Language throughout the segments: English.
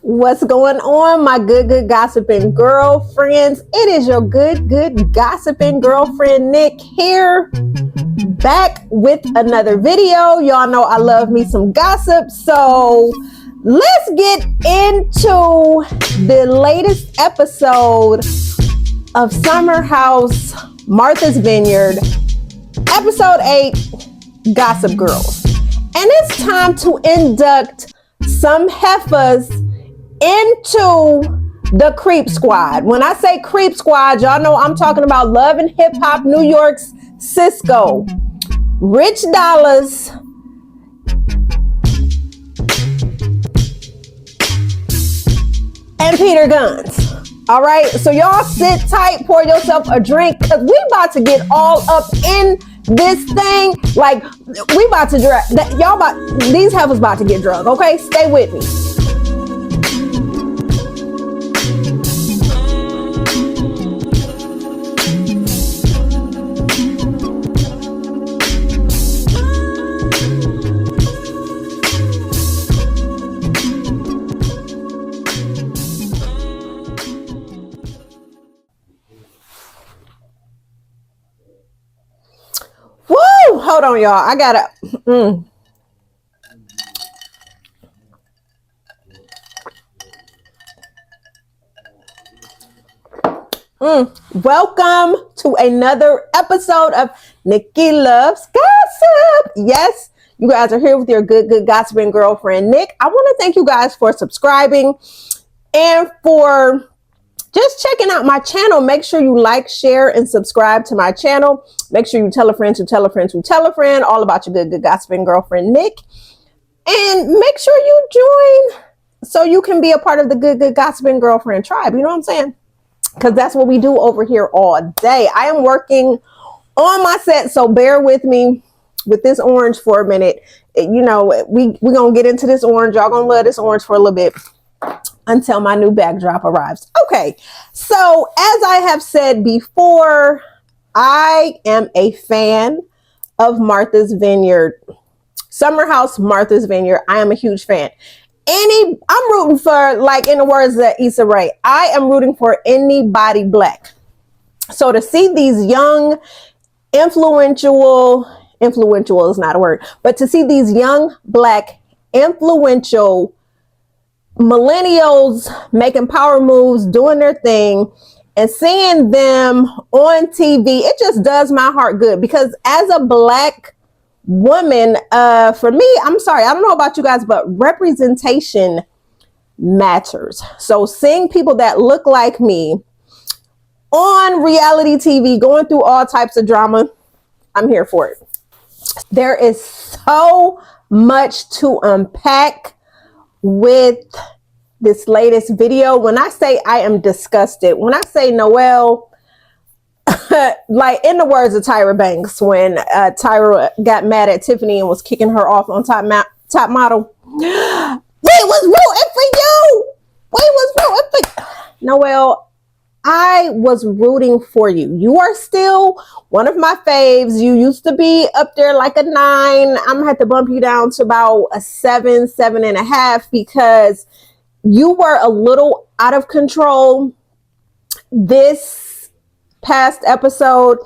What's going on, my good gossiping girlfriends? It is your good gossiping girlfriend Nick here, back with another video. Y'all know I love me some gossip, so let's get into the latest episode of Summer House Martha's Vineyard, episode 8, Gossip Girls. And it's time to induct some heifers into the Creep Squad. When I say Creep Squad, y'all know I'm talking about Love and Hip Hop New York's Cisco, Rich Dollaz, and Peter Gunz. All right, so y'all sit tight, pour yourself a drink, because we about to get all up in this thing. Like, we about to drink. These heifers about to get drunk, okay? Stay with me. Hold on, y'all. I gotta. Welcome to another episode of Nikki Loves Gossip. Yes, you guys are here with your good gossiping girlfriend, Nick. I want to thank you guys for subscribing and for just checking out my channel. Make sure you like, share, and subscribe to my channel. Make sure you tell a friend to tell a friend to tell a friend all about your good gossiping girlfriend, Nick. And make sure you join so you can be a part of the good gossiping girlfriend tribe. You know what I'm saying? Because that's what we do over here all day. I am working on my set, so bear with me with this orange for a minute. You know, we're going to get into this orange. Y'all going to love this orange for a little bit until my new backdrop arrives. Okay, so as I have said before, I am a fan of Martha's Vineyard, Summer House Martha's Vineyard. I am a huge fan. I'm rooting for, like in the words of Issa Rae, I am rooting for anybody black. So to see these young, influential is not a word, but to see these young black influential millennials making power moves, doing their thing, and seeing them on TV, it just does my heart good. Because as a black woman, for me, I'm sorry, I don't know about you guys, but representation matters. So seeing people that look like me on reality TV, going through all types of drama, I'm here for it. There is so much to unpack with this latest video. When I say I am disgusted, when I say Noelle, like in the words of Tyra Banks, when Tyra got mad at Tiffany and was kicking her off on Top Model, we was rooting for you. We was rooting for you. Noelle, I was rooting for you. You are still one of my faves. You used to be up there like a 9. I'm gonna have to bump you down to about a 7.5, because you were a little out of control this past episode.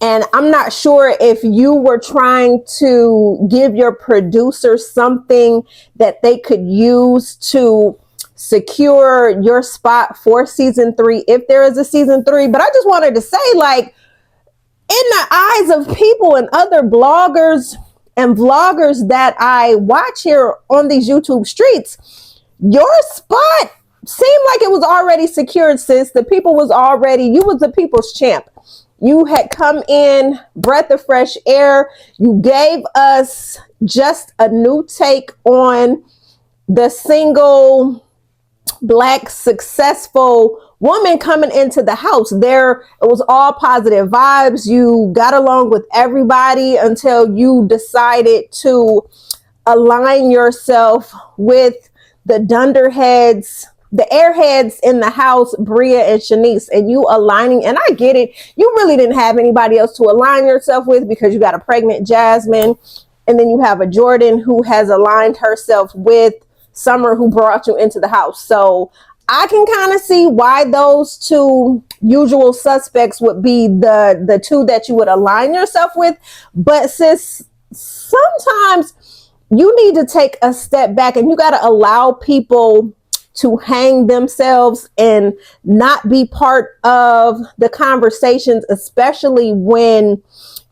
And I'm not sure if you were trying to give your producer something that they could use to secure your spot for season 3, if there is a season 3. But I just wanted to say, like, in the eyes of people and other bloggers and vloggers that I watch here on these YouTube streets, your spot seemed like it was already secured, sis. The people was already, you was the people's champ. You had come in, breath of fresh air. You gave us just a new take on the single black successful woman coming into the house. There, it was all positive vibes. You got along with everybody until you decided to align yourself with the dunderheads, the airheads in the house, Bria and Shanice, and you aligning. And I get it. You really didn't have anybody else to align yourself with because you got a pregnant Jasmine. And then you have a Jordan who has aligned herself with Summer who brought you into the house. So I can kind of see why those two usual suspects would be the two that you would align yourself with. But sis, sometimes you need to take a step back and you got to allow people to hang themselves and not be part of the conversations, especially when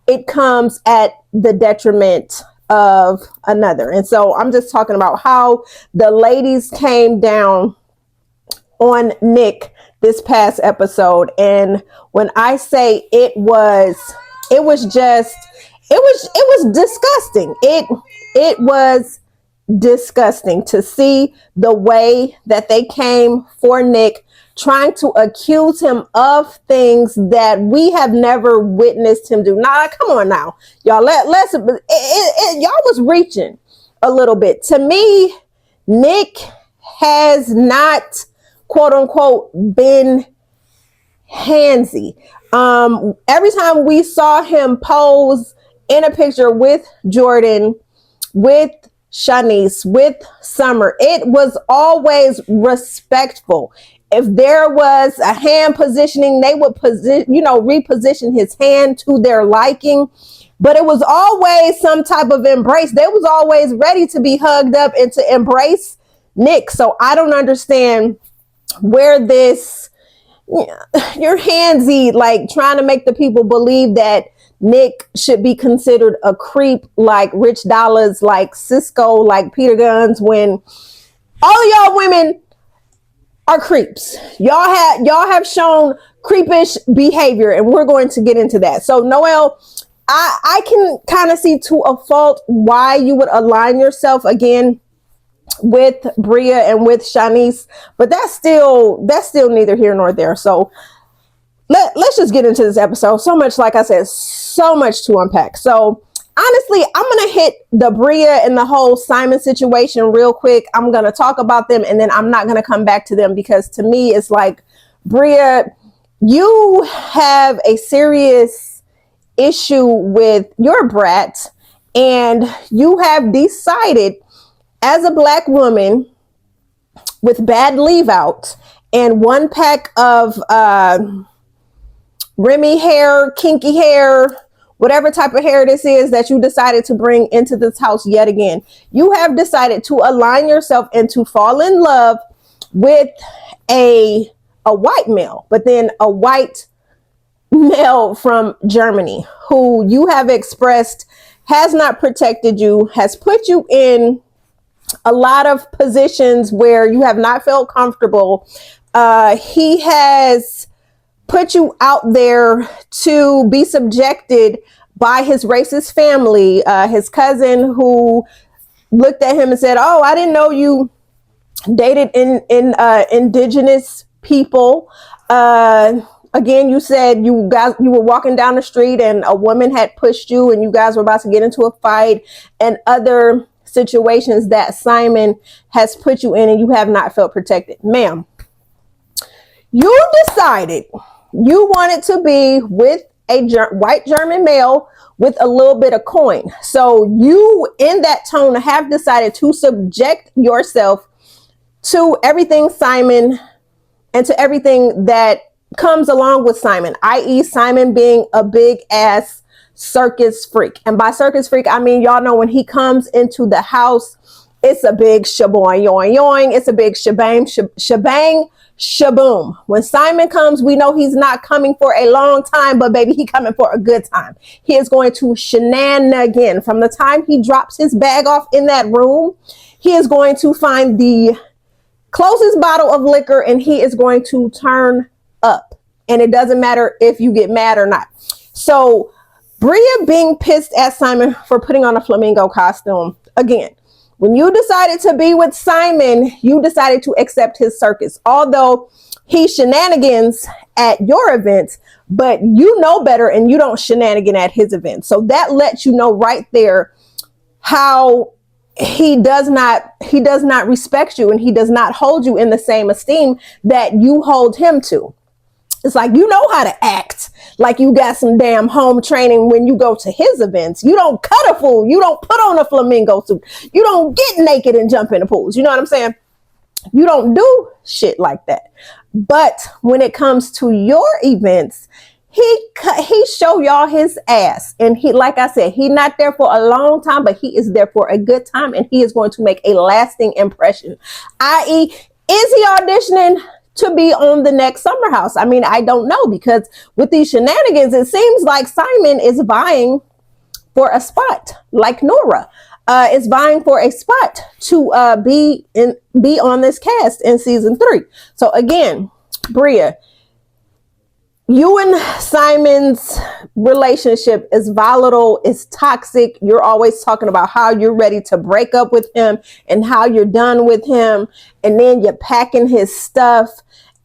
it comes at the detriment of another. And so I'm just talking about how the ladies came down on Nick this past episode. And when I say it was disgusting. It was disgusting to see the way that they came for Nick, trying to accuse him of things that we have never witnessed him do. Now, come on now, y'all. Y'all was reaching a little bit. To me, Nick has not, quote unquote, been handsy. Every time we saw him pose in a picture with Jordan, with Shanice, with Summer, it was always respectful. If there was a hand positioning, they would reposition his hand to their liking. But it was always some type of embrace. They was always ready to be hugged up and to embrace Nick. So I don't understand where this, you're handsy, like trying to make the people believe that Nick should be considered a creep like Rich Dollaz, like Cisco, like Peter Guns, when all of y'all women are creeps. Y'all have shown creepish behavior, and we're going to get into that. So Noel, I can kind of see to a fault why you would align yourself again with Bria and with Shanice, but that's still neither here nor there. So let's just get into this episode. So much, like I said, so much to unpack. So honestly, I'm going to hit the Bria and the whole Simon situation real quick. I'm going to talk about them, and then I'm not going to come back to them, because to me, it's like, Bria, you have a serious issue with your brat, and you have decided as a Black woman with bad leave out and one pack of Remy hair, kinky hair, whatever type of hair this is that you decided to bring into this house yet again. You have decided to align yourself and to fall in love with a white male, but then a white male from Germany who you have expressed has not protected you, has put you in a lot of positions where you have not felt comfortable. He has put you out there to be subjected by his racist family, his cousin who looked at him and said, "Oh, I didn't know you dated in indigenous people." Again, you said you were walking down the street and a woman had pushed you and you guys were about to get into a fight, and other situations that Simon has put you in, and you have not felt protected. Ma'am, you decided you wanted to be with a white German male with a little bit of coin. So you, in that tone, have decided to subject yourself to everything Simon and to everything that comes along with Simon, i.e. Simon being a big ass circus freak. And by circus freak, I mean, y'all know when he comes into the house, it's a big shaboing, yoing, yoing. It's a big shabang, shabang, shaboom. When Simon comes, we know he's not coming for a long time, but baby, he coming for a good time. He is going to shenanigan. From the time he drops his bag off in that room, he is going to find the closest bottle of liquor and he is going to turn up. And it doesn't matter if you get mad or not. So Bria being pissed at Simon for putting on a flamingo costume. Again, when you decided to be with Simon, you decided to accept his circus. Although he shenanigans at your events, but you know better and you don't shenanigan at his events. So that lets you know right there how he does not respect you and he does not hold you in the same esteem that you hold him to. It's like, you know how to act like you got some damn home training when you go to his events. You don't cut a fool. You don't put on a flamingo suit. You don't get naked and jump in the pools. You know what I'm saying? You don't do shit like that. But when it comes to your events, he show y'all his ass. And he, like I said, he not there for a long time, but he is there for a good time, and he is going to make a lasting impression. I.e., is he auditioning to be on the next Summer House? I mean, I don't know, because with these shenanigans, it seems like Simon is vying for a spot, like Nora is vying for a spot to be on this cast in season 3. So again, Bria, you and Simon's relationship is volatile, it's toxic. You're always talking about how you're ready to break up with him and how you're done with him. And then you're packing his stuff.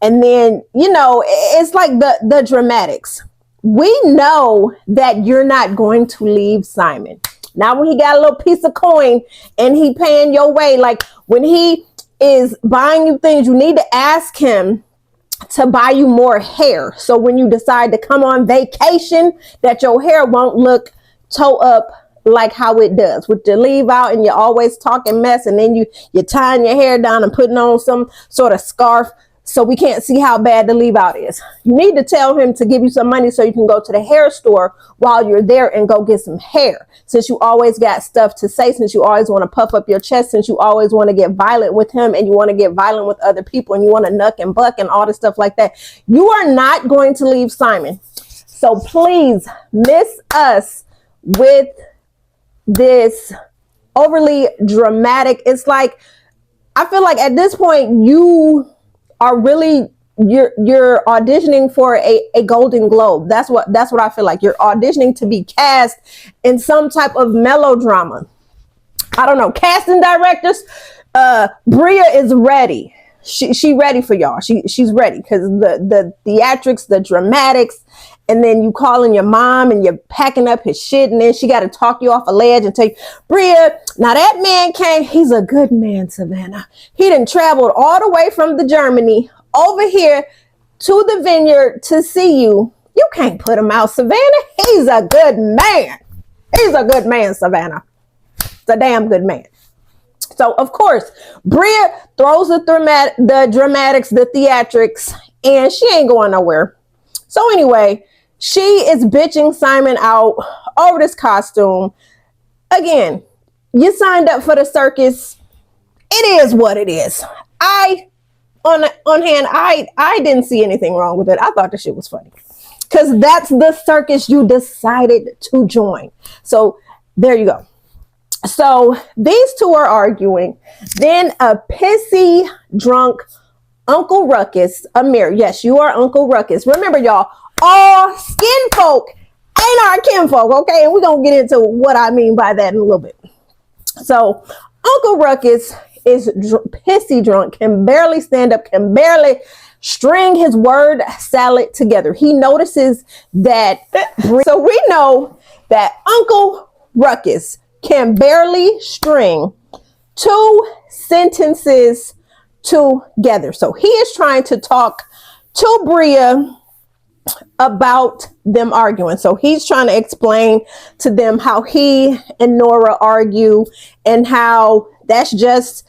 And then, you know, it's like the dramatics. We know that you're not going to leave Simon. Now, when he got a little piece of coin and he paying your way, like when he is buying you things, you need to ask him to buy you more hair. So when you decide to come on vacation, that your hair won't look toe up like how it does with your leave out, and you're always talking mess, and then you're tying your hair down and putting on some sort of scarf so we can't see how bad the leave out is. You need to tell him to give you some money so you can go to the hair store while you're there and go get some hair. Since you always got stuff to say, since you always want to puff up your chest, since you always want to get violent with him and you want to get violent with other people and you want to nuck and buck and all this stuff like that, you are not going to leave Simon. So please miss us with this overly dramatic. It's like, I feel like at this point you are really, you're auditioning for a Golden Globe. That's what I feel like. You're auditioning to be cast in some type of melodrama. I don't know. Casting directors, Bria is ready. She ready for y'all. She's ready, because the theatrics, the dramatics, and then you calling your mom and you're packing up his shit, and then she got to talk you off a ledge and tell you, Bria, now that man came, he's a good man, Savannah. He done traveled all the way from the Germany over here to the vineyard to see you. You can't put him out, Savannah. He's a good man. He's a good man, Savannah. It's a damn good man. So, of course, Bria throws the dramatics, the theatrics, and she ain't going nowhere. So anyway, she is bitching Simon out over this costume. Again, you signed up for the circus. It is what it is. I didn't see anything wrong with it. I thought the shit was funny, because that's the circus you decided to join. So there you go. So these two are arguing. Then a pissy, drunk Uncle Ruckus, Amir. Yes, you are Uncle Ruckus. Remember, y'all, all skin folk ain't our kinfolk, okay? And we're going to get into what I mean by that in a little bit. So Uncle Ruckus is pissy drunk, can barely stand up, can barely string his word salad together. He notices that, so we know that Uncle Ruckus can barely string 2 sentences together. So he is trying to talk to Bria about them arguing. So he's trying to explain to them how he and Nora argue and how that's just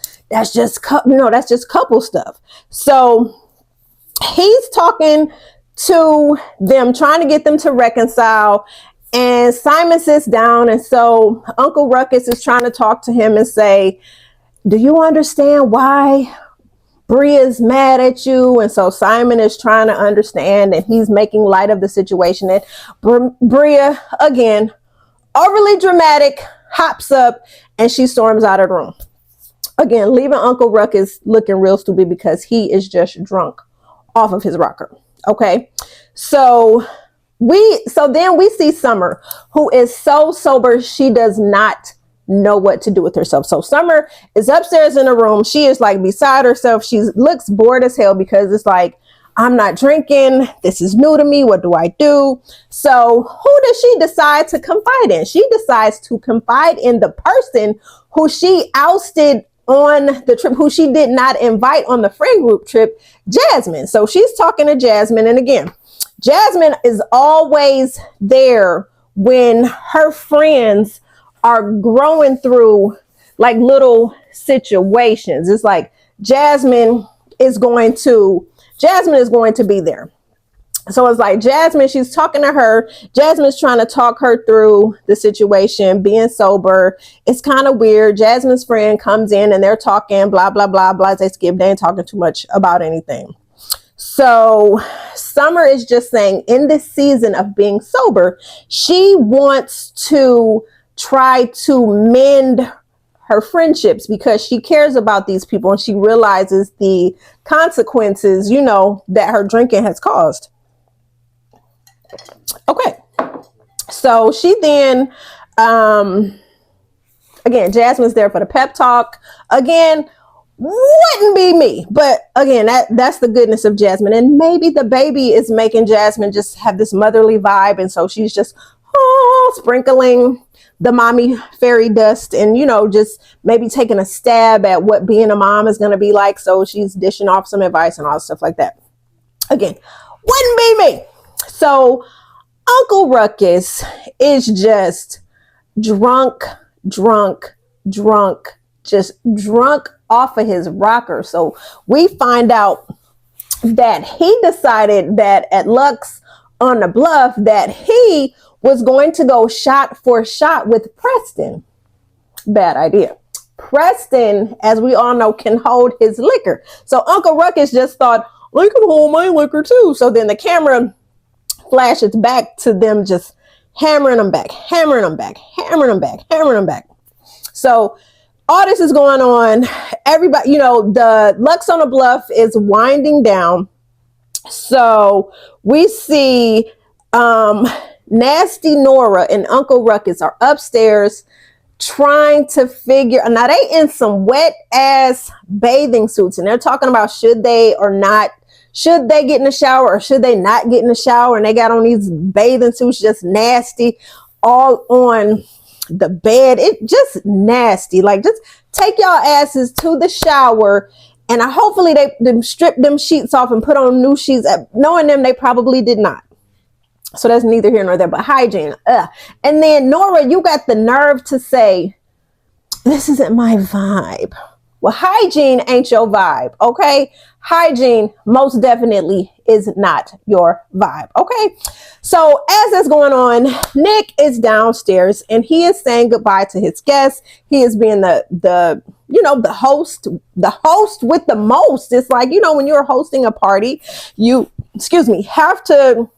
couple stuff. So he's talking to them, trying to get them to reconcile. And Simon sits down, and so Uncle Ruckus is trying to talk to him and say, do you understand why Bria's mad at you? And so Simon is trying to understand, and he's making light of the situation. And Bria, again, overly dramatic, hops up, and she storms out of the room. Again, leaving Uncle Ruckus looking real stupid because he is just drunk off of his rocker. Okay, so then we see Summer, who is so sober she does not know what to do with herself. So Summer is upstairs in a room. She is like beside herself. She looks bored as hell because it's like, I'm not drinking. This is new to me. What do I do? So who does she decide to confide in? She decides to confide in the person who she ousted on the trip, who she did not invite on the friend group trip, Jasmine. So she's talking to Jasmine. And again, Jasmine is always there when her friends are growing through like little situations. It's like Jasmine is going to be there. So it's like Jasmine, she's talking to her. Jasmine's trying to talk her through the situation, being sober. It's kind of weird. Jasmine's friend comes in and they're talking, blah, blah, blah, blah. They skip. They ain't talking too much about anything. So Summer is just saying in this season of being sober, she wants to try to mend her friendships because she cares about these people and she realizes the consequences, you know, that her drinking has caused. Okay. So she then, again, Jasmine's there for the pep talk. Again, wouldn't be me, but again, that's the goodness of Jasmine. And maybe the baby is making Jasmine just have this motherly vibe. And so she's just sprinkling the mommy fairy dust and, you know, just maybe taking a stab at what being a mom is going to be like. So she's dishing off some advice and all stuff like that. Again, wouldn't be me. So Uncle Ruckus is just drunk, just drunk off of his rocker. So we find out that he decided that at Lux on the Bluff that he was going to go shot for shot with Preston. Bad idea. Preston, as we all know, can hold his liquor. So Uncle Ruckus just thought, I can hold my liquor too. So then the camera flashes back to them just hammering them back. So all this is going on. Everybody, you know, the Lux on the Bluff is winding down. So we see Nasty Nora and Uncle Ruckus are upstairs trying to figure, now they in some wet ass bathing suits and they're talking about should they get in the shower or should they not get in the shower, and they got on these bathing suits just nasty all on the bed. It just nasty. Like, just take y'all asses to the shower and hopefully they strip them sheets off and put on new sheets. Knowing them, they probably did not. So that's neither here nor there, but hygiene. And then Nora, you got the nerve to say, this isn't my vibe. Well, hygiene ain't your vibe, okay? Hygiene most definitely is not your vibe, okay? So as that's going on, Nick is downstairs and he is saying goodbye to his guests. He is being the host with the most. It's like, you know, when you're hosting a party, you have to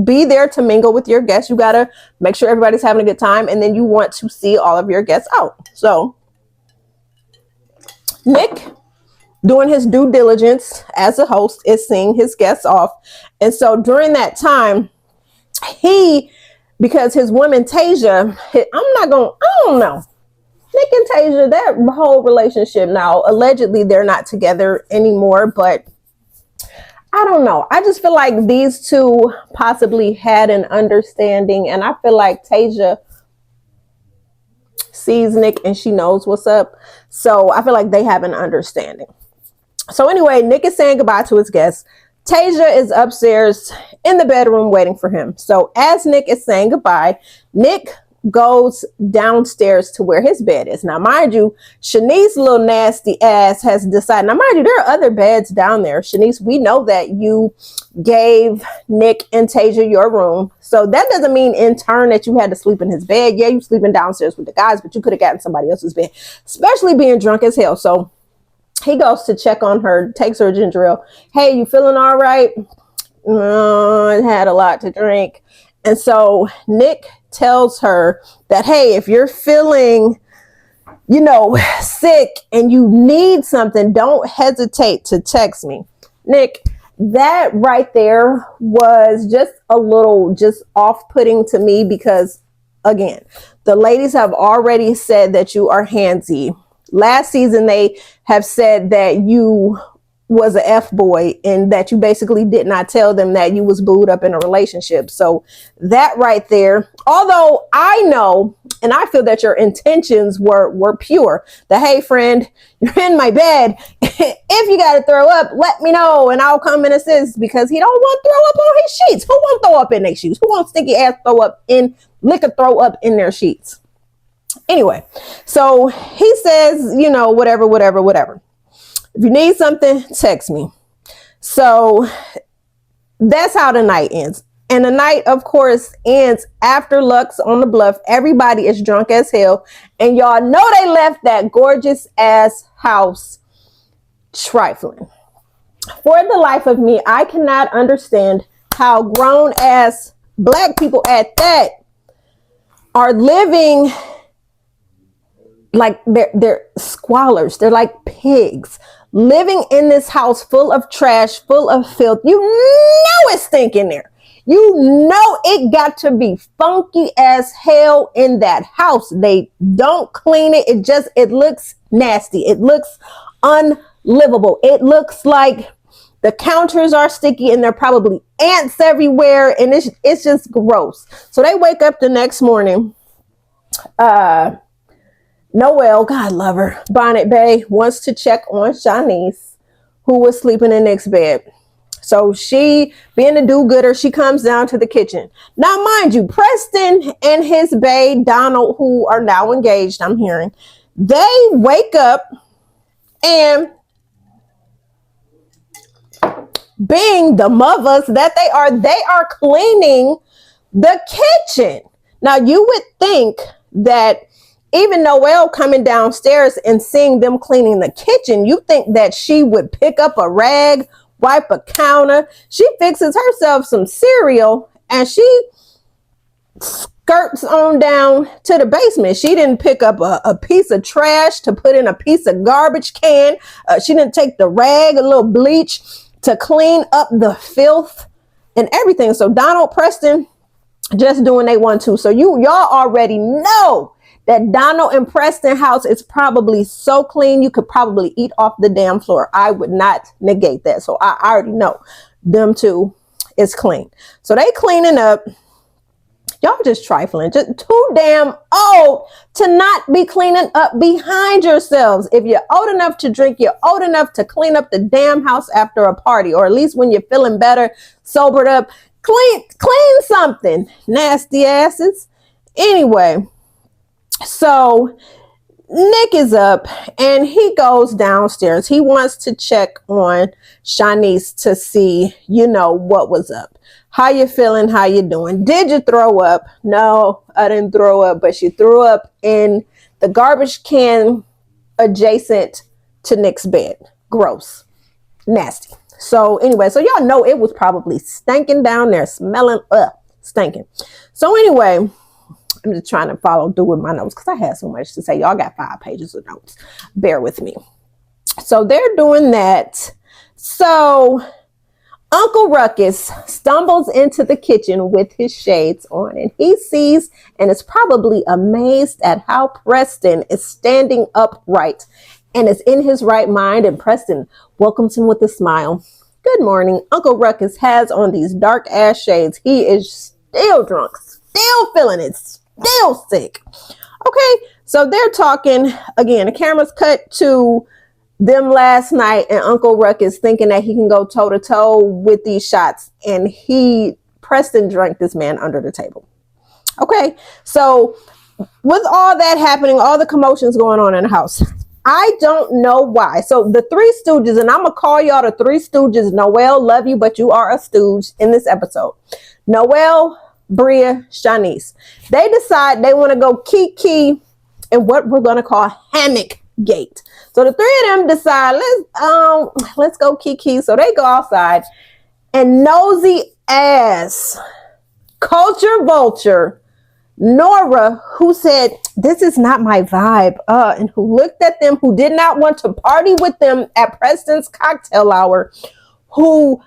be there to mingle with your guests. You got to make sure everybody's having a good time, and then you want to see all of your guests out. So Nick, doing his due diligence as a host, is seeing his guests off. And so during that time, because his woman Tasia, I don't know. Nick and Tasia, that whole relationship now, allegedly they're not together anymore, but I don't know. I just feel like these two possibly had an understanding, and I feel like Tasia sees Nick and she knows what's up. So I feel like they have an understanding. So anyway, Nick is saying goodbye to his guests. Tasia is upstairs in the bedroom waiting for him. So as Nick is saying goodbye, Nick goes downstairs to where his bed is. Now, mind you, Shanice's little nasty ass has decided. Now, mind you, there are other beds down there. Shanice, we know that you gave Nick and Tasia your room. So that doesn't mean in turn that you had to sleep in his bed. Yeah, you sleeping downstairs with the guys, but you could have gotten somebody else's bed, especially being drunk as hell. So he goes to check on her, takes her ginger ale. Hey, you feeling all right? I had a lot to drink. And so Nick tells her that, hey, if you're feeling, sick and you need something, don't hesitate to text me. Nick, that right there was just a little off-putting to me because, again, the ladies have already said that you are handsy. Last season, they have said that you was a F boy and that you basically did not tell them that you was booed up in a relationship. So that right there, although I know and I feel that your intentions were pure. The hey friend, you're in my bed. If you got to throw up, let me know and I'll come and assist, because he don't want to throw up on his sheets. Who won't throw up in their sheets? Who won't sticky ass throw up in their sheets? Anyway, so he says, you know, whatever. If you need something, text me. So that's how the night ends. And the night, of course, ends after Lux on the Bluff. Everybody is drunk as hell. And y'all know they left that gorgeous ass house trifling. For the life of me, I cannot understand how grown ass black people at that are living like they're squalors. They're like pigs living in this house full of trash, full of filth. You know it's stinking there. You know it got to be funky as hell in that house. They don't clean it. It looks nasty. It looks unlivable. It looks like the counters are sticky and there are probably ants everywhere. And it's just gross. So they wake up the next morning. Noelle, God love her, Bonnet Bay, wants to check on Shanice, who was sleeping in Nick's bed. So she, being a do-gooder, she comes down to the kitchen. Now, mind you, Preston and his bae, Donald, who are now engaged, I'm hearing, they wake up and, being the mothers that they are cleaning the kitchen. Now, you would think that even Noelle coming downstairs and seeing them cleaning the kitchen, you think that she would pick up a rag, wipe a counter. She fixes herself some cereal and she skirts on down to the basement. She didn't pick up a piece of trash to put in a piece of garbage can. She didn't take the rag, a little bleach to clean up the filth and everything. So Donald, Preston, just doing they want to. So y'all already know that Donald and Preston house is probably so clean you could probably eat off the damn floor. I would not negate that. So I already know them two is clean. So they cleaning up. Y'all just trifling, just too damn old to not be cleaning up behind yourselves. If you're old enough to drink, you're old enough to clean up the damn house after a party, or at least when you're feeling better, sobered up, clean something, nasty asses. Anyway, so Nick is up and he goes downstairs. He wants to check on Shanice to see, you know, what was up. How you feeling? How you doing? Did you throw up? No, I didn't throw up, but she threw up in the garbage can adjacent to Nick's bed. Gross. Nasty. So anyway, so y'all know it was probably stinking down there, smelling stinking. So anyway, I'm just trying to follow through with my notes because I had so much to say. Y'all got 5 pages of notes. Bear with me. So they're doing that. So Uncle Ruckus stumbles into the kitchen with his shades on, and he sees and is probably amazed at how Preston is standing upright and is in his right mind. And Preston welcomes him with a smile. Good morning. Uncle Ruckus has on these dark ass shades. He is still drunk, still feeling it, still sick. Okay, so they're talking again. The camera's cut to them last night, and Uncle Ruckus thinking that he can go toe to toe with these shots, and Preston drank this man under the table. Okay, so with all that happening, all the commotions going on in the house, I don't know why. So the Three Stooges, and I'm gonna call y'all the Three Stooges. Noelle, love you, but you are a stooge in this episode. Noelle, Bria, Shanice. They decide they want to go kiki in what we're gonna call Hammock Gate. So the three of them decide, let's go kiki. So they go outside, and nosy ass culture vulture Nora, who said, this is not my vibe, and who looked at them, who did not want to party with them at Preston's cocktail hour, who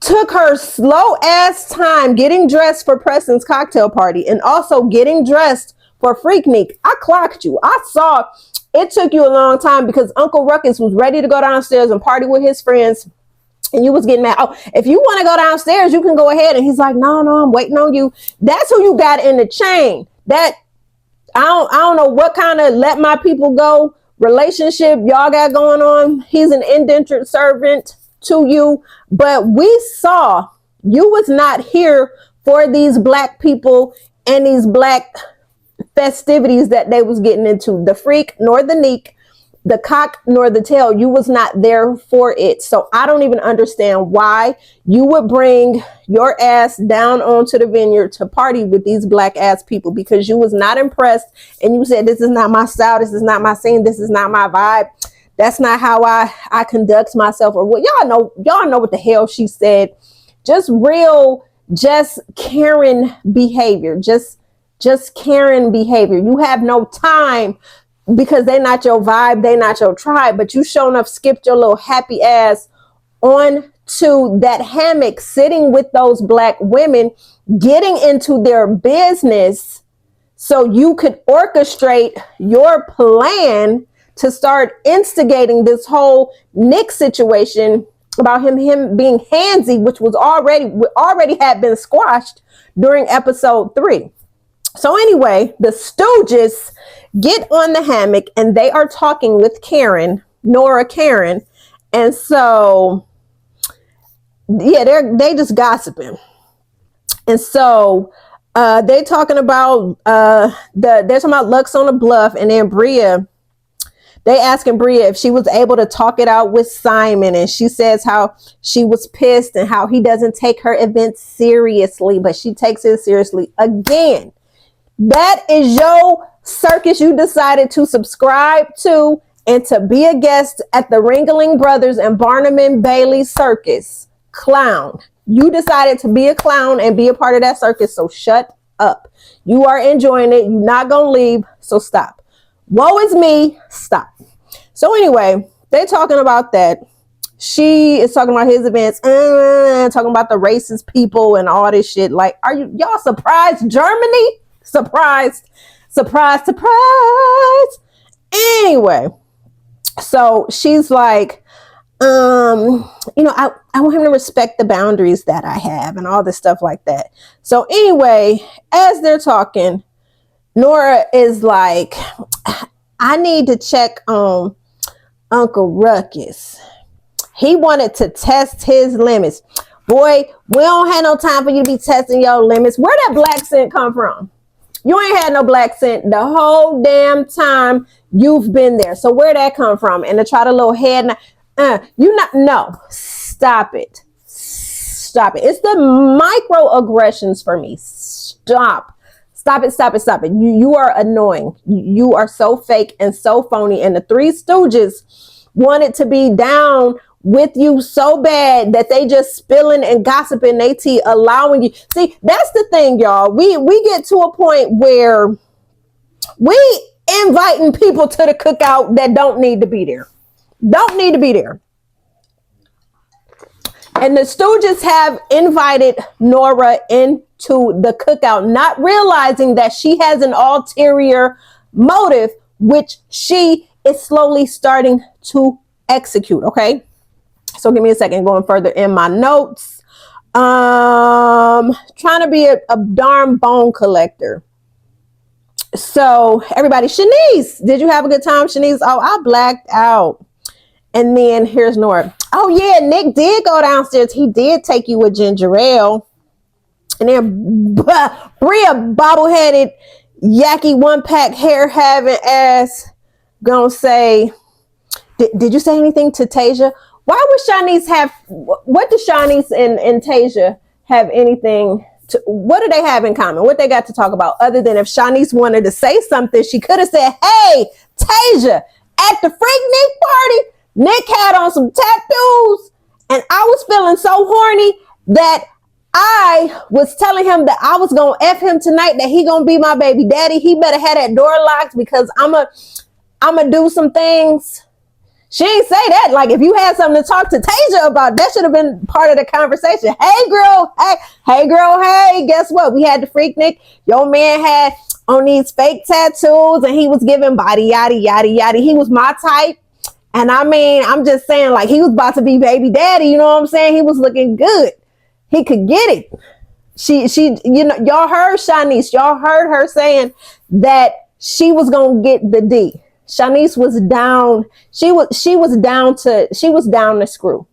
took her slow ass time getting dressed for Preston's cocktail party and also getting dressed for Freaknik. I clocked you. I saw it took you a long time because Uncle Ruckus was ready to go downstairs and party with his friends. And you was getting mad. Oh, if you want to go downstairs, you can go ahead. And he's like, no, I'm waiting on you. That's who you got in the chain. That I don't know what kind of let my people go relationship y'all got going on. He's an indentured servant to you. But we saw you was not here for these black people and these black festivities that they was getting into. The freak nor the neek, the cock nor the tail, you was not there for it. So I don't even understand why you would bring your ass down onto the vineyard to party with these black ass people, because you was not impressed and you said, this is not my style, this is not my scene, this is not my vibe, that's not how I conduct myself, or what. Y'all know what the hell she said. Just real, just Karen behavior, just Karen behavior. You have no time because they're not your vibe, they not your tribe, but you shown up, skipped your little happy ass on to that hammock, sitting with those black women, getting into their business so you could orchestrate your plan to start instigating this whole Nick situation about him being handsy, which was already had been squashed during episode 3. So anyway, the Stooges get on the hammock and they are talking with Nora Karen. And so, yeah, they just gossiping. And so they talking about they're talking about Lux on the Bluff, and then Bria, they asking Bria if she was able to talk it out with Simon, and she says how she was pissed and how he doesn't take her event seriously, but she takes it seriously. Again, that is your circus you decided to subscribe to and to be a guest at the Ringling Brothers and Barnum and Bailey circus. Clown. You decided to be a clown and be a part of that circus, so shut up. You are enjoying it. You're not going to leave, so stop. Woe is me. Stop. So anyway, they're talking about that. She is talking about his events, talking about the racist people and all this shit. Like, are y'all surprised? Germany? Surprised. Anyway, so she's like, I want him to respect the boundaries that I have and all this stuff like that. So anyway, as they're talking, Nora is like, I need to check on Uncle Ruckus. He wanted to test his limits. Boy, we don't have no time for you to be testing your limits. Where that black scent come from? You ain't had no black scent the whole damn time you've been there. So where that come from? And to try to little head, no, stop it. It's the microaggressions for me. Stop it. You are annoying. You are so fake and so phony. And the Three Stooges wanted to be down with you so bad that they just spilling and gossiping their tea, allowing you. See, that's the thing, y'all. We get to a point where we inviting people to the cookout that don't need to be there. And the Stooges have invited Nora into the cookout, not realizing that she has an ulterior motive, which she is slowly starting to execute. Okay. So give me a second, going further in my notes. Trying to be a darn bone collector. So everybody, Shanice, did you have a good time, Shanice? Oh, I blacked out. And then here's Nora. Oh yeah, Nick did go downstairs. He did take you with ginger ale. And then Bria, bobbleheaded, yacky, one-pack, hair-having ass, gonna say, did you say anything to Tasia? Why would Shanice have, what does Shanice and Tasia have anything to, what do they have in common? What they got to talk about, other than if Shanice wanted to say something, she could have said, hey, Tasia, at the Freak Nick party, Nick had on some tattoos and I was feeling so horny that I was telling him that I was going to F him tonight, that he going to be my baby daddy. He better have that door locked because I'm a do some things. She ain't say that. Like, if you had something to talk to Tasia about, that should have been part of the conversation. Hey girl, hey, guess what? We had the Freaknik. Your man had on these fake tattoos and he was giving body yada yada yada. He was my type. And I mean, I'm just saying, like, he was about to be baby daddy, you know what I'm saying? He was looking good. He could get it. She, you know, y'all heard Shanice. Y'all heard her saying that she was gonna get the D. Shanice was down. She was down to screw.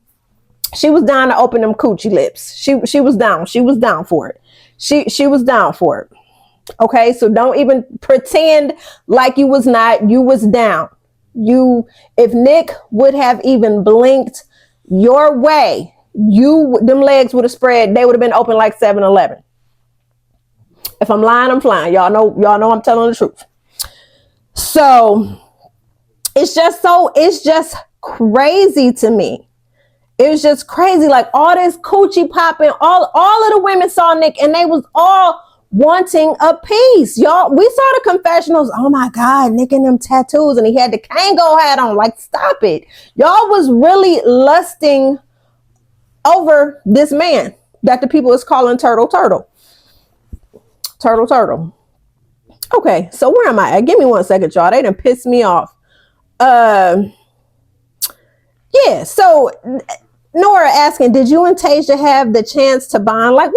She was down to open them coochie lips. She was down. She was down for it. She was down for it. Okay, so don't even pretend like you was not. You was down. If Nick would have even blinked your way, them legs would have spread. They would have been open like 7-Eleven. If I'm lying, I'm flying. Y'all know I'm telling the truth. So it's just crazy to me. It was just crazy. Like, all this coochie popping, all of the women saw Nick and they was all wanting a piece. Y'all, we saw the confessionals. Oh my God, Nick and them tattoos, and he had the Kango hat on. Like, stop it. Y'all was really lusting over this man that the people is calling Turtle. Okay, so where am I at? Give me 1 second, y'all. They done pissed me off. Yeah, so Nora asking, did you and Tasia have the chance to bond? Like,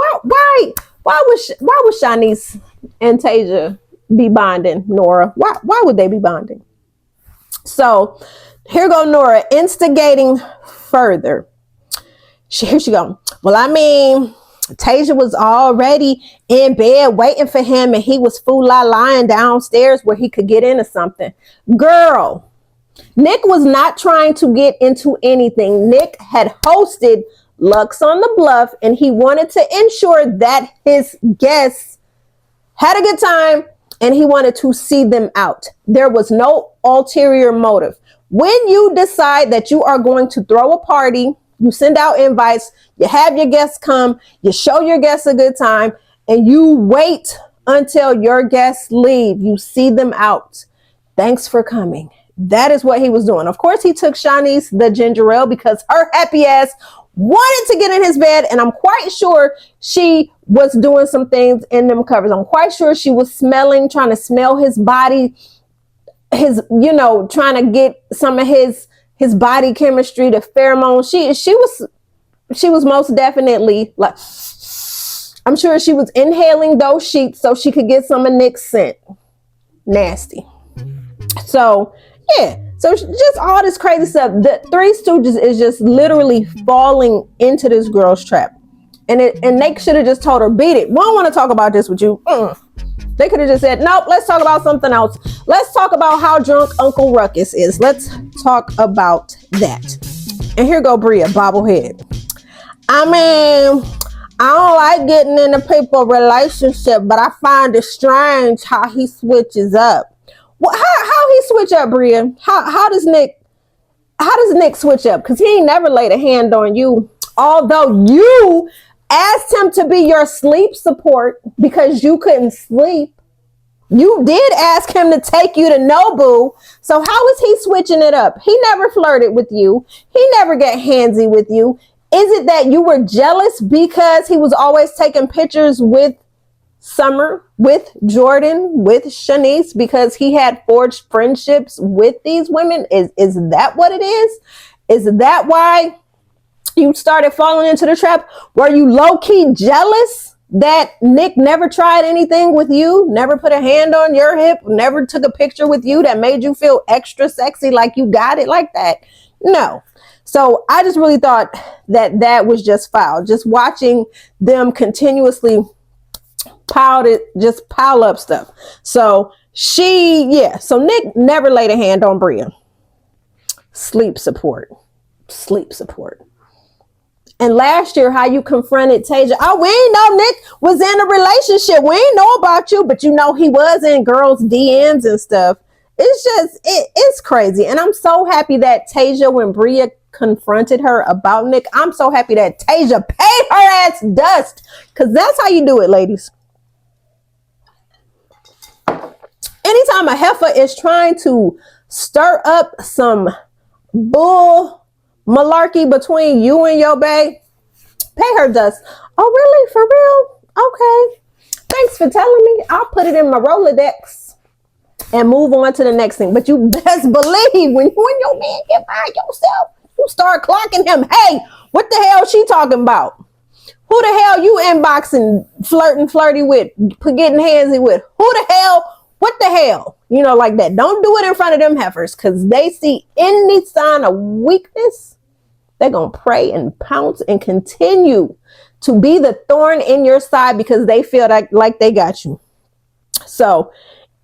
why would Shanice and Tasia be bonding, Nora? Why would they be bonding? So here go Nora instigating further. Here she go. Well, I mean, Tasia was already in bed waiting for him, and he was lying downstairs where he could get into something. Girl, Nick was not trying to get into anything. Nick had hosted Lux on the Bluff, and he wanted to ensure that his guests had a good time, and he wanted to see them out. There was no ulterior motive. When you decide that you are going to throw a party, you send out invites, you have your guests come, you show your guests a good time, and you wait until your guests leave. You see them out. Thanks for coming. That is what he was doing. Of course, he took Shanice the ginger ale because her happy ass wanted to get in his bed, and I'm quite sure she was doing some things in them covers. I'm quite sure she was trying to smell his body, trying to get some of his body chemistry, the pheromones. She was most definitely, like, I'm sure she was inhaling those sheets so she could get some of Nick's scent. Nasty. So yeah, so just all this crazy stuff. The Three Stooges is just literally falling into this girl's trap, and they should have just told her, beat it. We don't want to talk about this with you. They could have just said, nope, let's talk about something else. Let's talk about how drunk Uncle Ruckus is. Let's talk about that. And here go Bria, bobblehead. I mean, I don't like getting in a people relationship, but I find it strange how he switches up. Well, how he switch up, Bria? How does Nick switch up? Because he ain't never laid a hand on you. Although you asked him to be your sleep support because you couldn't sleep. You did ask him to take you to Nobu. So how is he switching it up? He never flirted with you. He never got handsy with you. Is it that you were jealous because he was always taking pictures with Summer, with Jordan, with Shanice, because he had forged friendships with these women? Is that what it is? Is that why you started falling into the trap? Were you low-key jealous that Nick never tried anything with you, never put a hand on your hip, never took a picture with you that made you feel extra sexy, like you got it like that? No. So I just really thought that was just foul. Just watching them continuously pile up stuff. So so Nick never laid a hand on Bria. Sleep support. And last year, how you confronted Tasia. Oh, we ain't know Nick was in a relationship. We ain't know about you, but he was in girls' DMs and stuff. It's just, it's crazy. And I'm so happy that Tasia, when Bria confronted her about Nick, I'm so happy that Tasia paid her ass dust, because that's how you do it, ladies. Anytime a heifer is trying to stir up some bull malarkey between you and your bae, pay her dust. Oh, really? For real? Okay. Thanks for telling me. I'll put it in my Rolodex and move on to the next thing. But you best believe when you and your man get by yourself, you start clocking him. Hey, what the hell she talking about? Who the hell you inboxing, flirty with, getting handsy with? Who the hell? What the hell? You know, like that. Don't do it in front of them heifers, because they see any sign of weakness, they're going to pray and pounce and continue to be the thorn in your side because they feel like they got you. So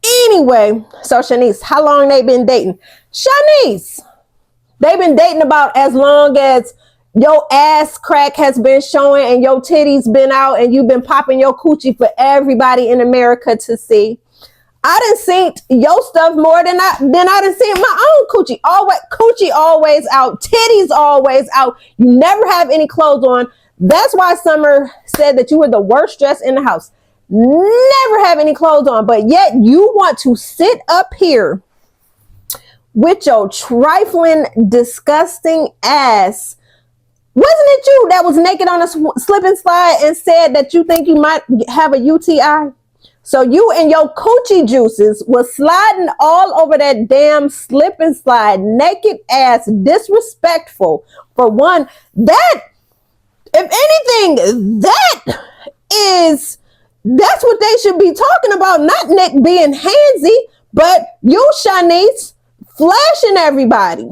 anyway, so Shanice, how long they been dating? Shanice, they've been dating about as long as your ass crack has been showing and your titties been out and you've been popping your coochie for everybody in America to see. I done seen your stuff more than I done seen my own coochie. Coochie always out, titties always out. You never have any clothes on. That's why Summer said that you were the worst dressed in the house. Never have any clothes on, but yet you want to sit up here with your trifling, disgusting ass. Wasn't it you that was naked on a slip and slide and said that you think you might have a UTI? So you and your coochie juices was sliding all over that damn slip and slide, naked ass, disrespectful. For one, that, if anything, that's what they should be talking about, not Nick being handsy, but you, Shanice, flashing everybody.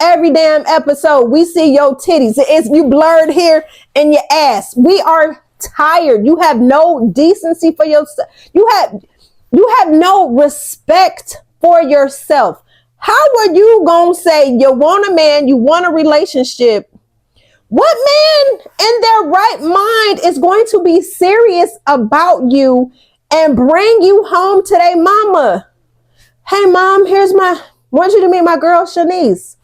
Every damn episode, we see your titties. It's you blurred here and your ass. We are tired. You have no decency for yourself. You have no respect for yourself. How are you gonna say you want a man, you want a relationship? What man in their right mind is going to be serious about you and bring you home to their mama? Hey mom, want you to meet my girl Shanice.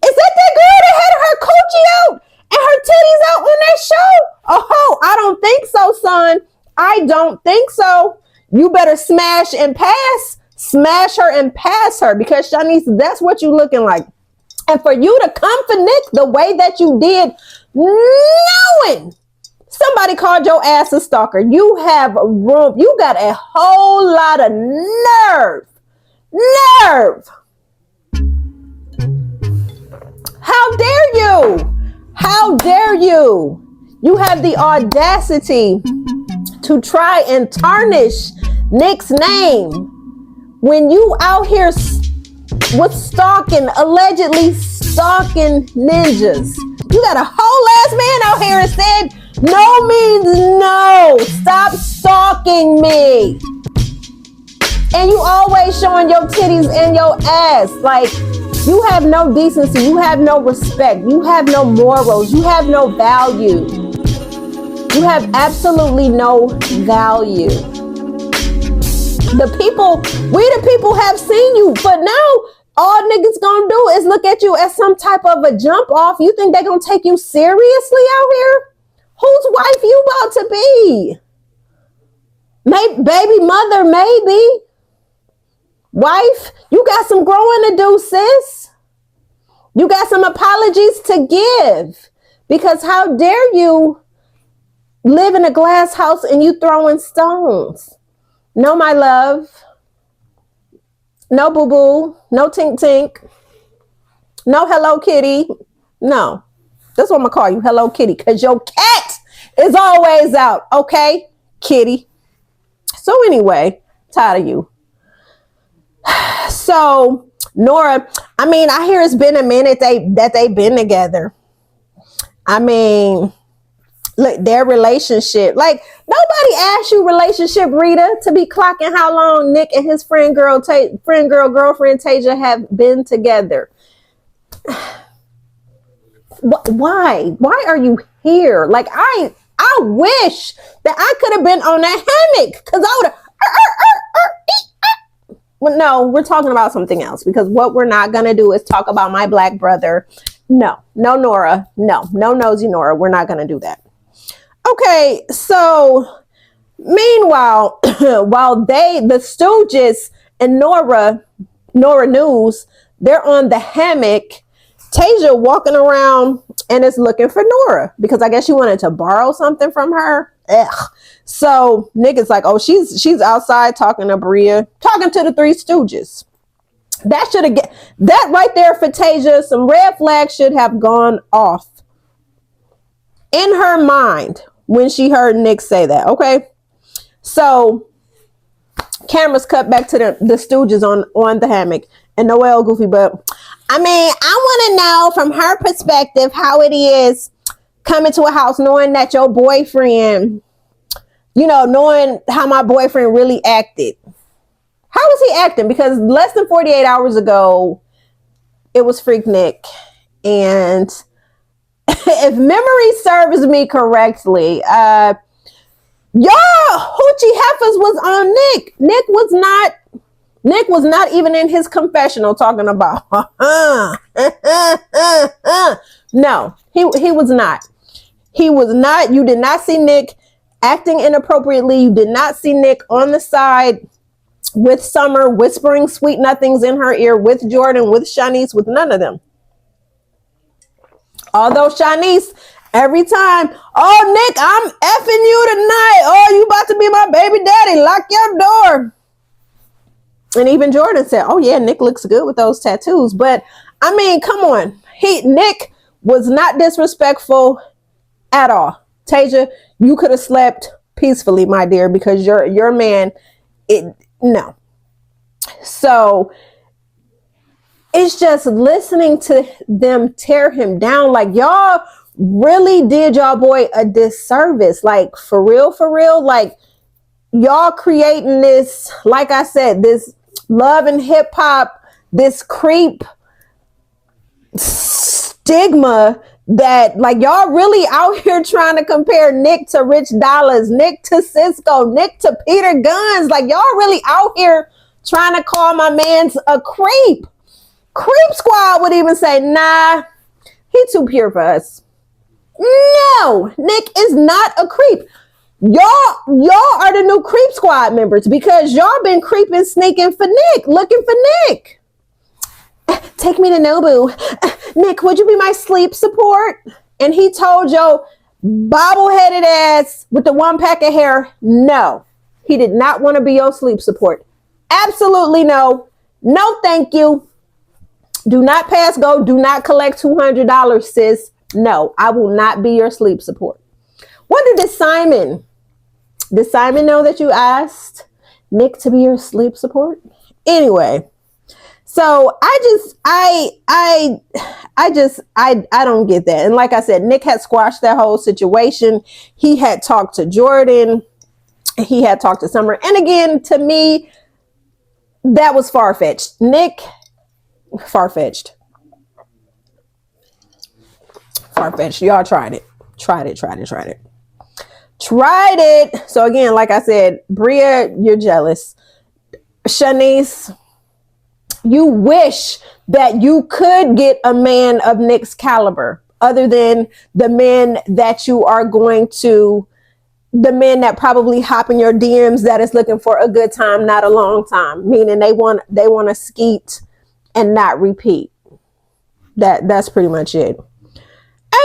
Is that girl that had her coochie out and her titties out on that show? Oh, I don't think so, son. I don't think so. You better smash her and pass her, because Shanice, that's what you looking like. And for you to come for Nick the way that you did, knowing somebody called your ass a stalker, you have room. You got a whole lot of nerve. How dare you? How dare you? You have the audacity to try and tarnish Nick's name when you out here with allegedly stalking ninjas. You got a whole ass man out here and said, no means no. Stop stalking me. And you always showing your titties and your ass. Like, you have no decency. You have no respect. You have no morals. You have no value. You have absolutely no value. We the people have seen you, but now all niggas gonna do is look at you as some type of a jump off. You think they gonna take you seriously out here? Whose wife you about to be? Baby mother, maybe. Wife, you got some growing to do, sis. You got some apologies to give, because how dare you live in a glass house and you throwing stones? No, my love. No, boo-boo. No, tink-tink. No, Hello Kitty. No. That's what I'm going to call you, Hello Kitty, because your cat is always out. Okay, kitty. So anyway, tired of you. So Nora, I mean, I hear it's been a minute that they've been together. I mean, look, their relationship, like, nobody asked you, relationship Rita, to be clocking how long Nick and his girlfriend Tasia have been together. Why are you here? Like, I wish that I could have been on that hammock, because I would have. Well, no, we're talking about something else, because what we're not going to do is talk about my black brother. No, Nora. No, nosy Nora. We're not going to do that. Okay, so meanwhile, while the Stooges and Nora News, they're on the hammock, Tasia walking around and is looking for Nora because I guess she wanted to borrow something from her. Ugh. So Nick is like, oh, she's outside talking to Bria, talking to the Three Stooges. That should have that right there for Tasia. Some red flags should have gone off in her mind when she heard Nick say that. Okay, so cameras cut back to the Stooges on the hammock, and Noelle goofy butt. I mean, I want to know from her perspective how it is coming to a house knowing that your boyfriend, knowing how my boyfriend really acted. How was he acting? Because less than 48 hours ago, it was Freak Nick. And if memory serves me correctly, y'all hoochie heifers was on Nick. Nick was not even in his confessional talking about, no, he was not. He was not. You did not see Nick acting inappropriately. You did not see Nick on the side with Summer whispering sweet nothings in her ear, with Jordan, with Shanice, with none of them. Although Shanice, every time, oh, Nick, I'm effing you tonight. Oh, you about to be my baby daddy. Lock your door. And even Jordan said, oh, yeah, Nick looks good with those tattoos. But, I mean, come on. Nick was not disrespectful at all. Tasia, you could have slept peacefully, my dear, because your man, no. So it's just listening to them tear him down. Like, y'all really did y'all boy a disservice. Like, for real. Like, y'all creating this, like I said, this love and hip hop, this creep stigma that, like, y'all really out here trying to compare Nick to Rich Dollaz, Nick to Cisco, Nick to Peter Gunz. Like, y'all really out here trying to call my man's a creep. Creep Squad would even say, nah, he too pure for us. No, Nick is not a creep. Y'all are the new Creep Squad members because y'all been creeping, sneaking for Nick, looking for Nick. Take me to Nobu. Nick, would you be my sleep support? And he told your bobble-headed ass with the one pack of hair, no. He did not want to be your sleep support. Absolutely no. No, thank you. Do not pass go. Do not collect $200, sis. No, I will not be your sleep support. What did Simon? Did Simon know that you asked Nick to be your sleep support? Anyway, so I don't get that. And like I said, Nick had squashed that whole situation. He had talked to Jordan. He had talked to Summer. And again, to me, that was far-fetched. Nick, far-fetched. Far-fetched. Y'all tried it. Tried it. So again, like I said, Bria, you're jealous. Shanice, you wish that you could get a man of Nick's caliber other than the men that you are going to, the men that probably hop in your DMs that is looking for a good time, not a long time, meaning they want to skeet and not repeat. That's pretty much it.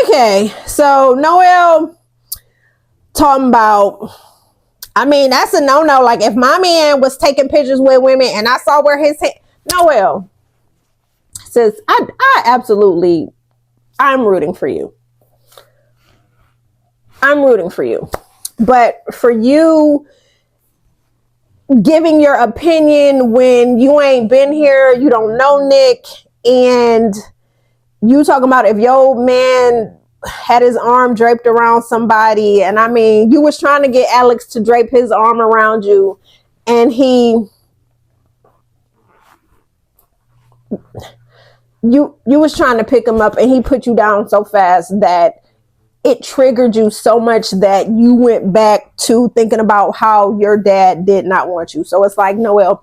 Okay, so Noelle talking about, I mean, that's a no-no. Like, if my man was taking pictures with women and I saw where his hand, Noelle says, I absolutely, I'm rooting for you. But for you giving your opinion when you ain't been here, you don't know Nick, and you talking about if your man had his arm draped around somebody, and I mean, you was trying to get Alex to drape his arm around you, and you was trying to pick him up, and he put you down so fast that it triggered you so much that you went back to thinking about how your dad did not want you. So it's like, Noelle,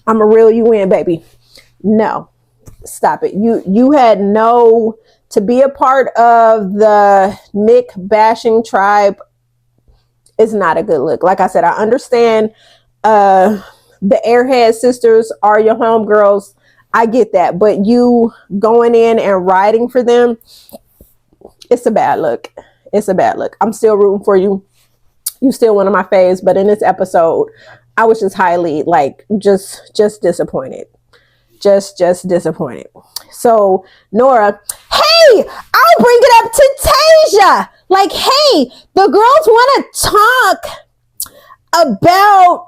I'm a reel you in, baby. No, stop it. You had to be a part of the Nick bashing tribe is not a good look. Like I said, I understand the Airhead sisters are your homegirls. I get that. But you going in and riding for them, it's a bad look. It's a bad look. I'm still rooting for you. You still one of my faves, but in this episode, I was just highly like just disappointed. Just disappointed. So Nora, hey, I'll bring it up to Tasia. Like, hey, the girls want to talk about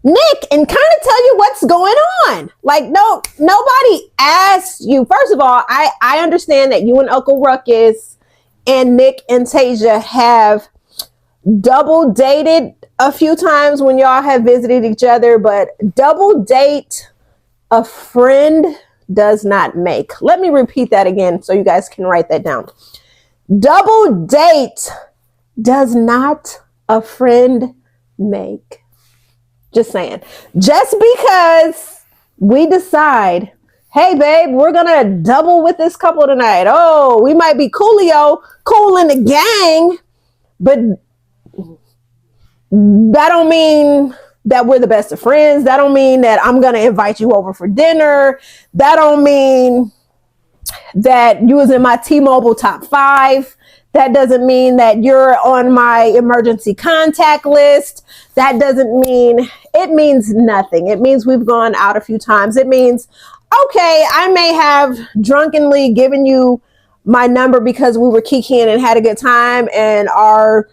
Nick and kind of tell you what's going on. Like, no, nobody asked you. First of all, I understand that you and Uncle Ruckus and Nick and Tasia have double dated a few times when y'all have visited each other, but double date a friend does not make. Let me repeat that again so you guys can write that down. Double date does not a friend make. Just saying. Just because we decide, hey babe, we're gonna double with this couple tonight. Oh, we might be coolio, cool in the gang, but that don't mean that we're the best of friends. That don't mean that I'm gonna invite you over for dinner. That don't mean that you was in my T-Mobile top 5. That doesn't mean that you're on my emergency contact list. That doesn't mean, it means nothing. It means we've gone out a few times. It means, okay, I may have drunkenly given you my number because we were kikiing and had a good time and our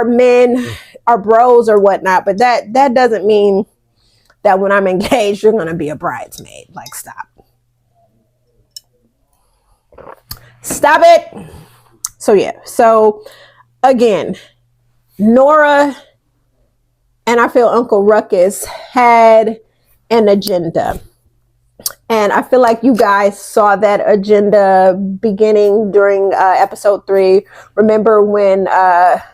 men, our bros or whatnot. But that doesn't mean that when I'm engaged, you're going to be a bridesmaid. Like, stop. Stop it. So yeah, so again, Nora and I feel Uncle Ruckus had an agenda. And I feel like you guys saw that agenda beginning during episode 3. Remember when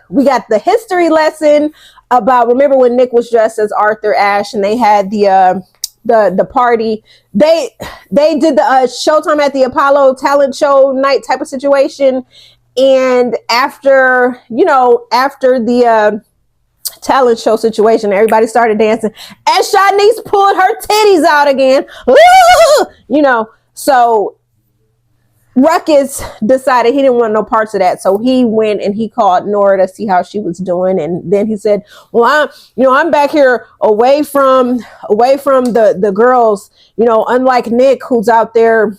we got the history lesson about, remember when Nick was dressed as Arthur Ashe and they had the party. They did the Showtime at the Apollo talent show night type of situation. And after the talent show situation, everybody started dancing and Shanice pulled her titties out again. So Ruckus decided he didn't want no parts of that. So he went and he called Nora to see how she was doing. And then he said, well, I'm back here away from the girls, unlike Nick, who's out there,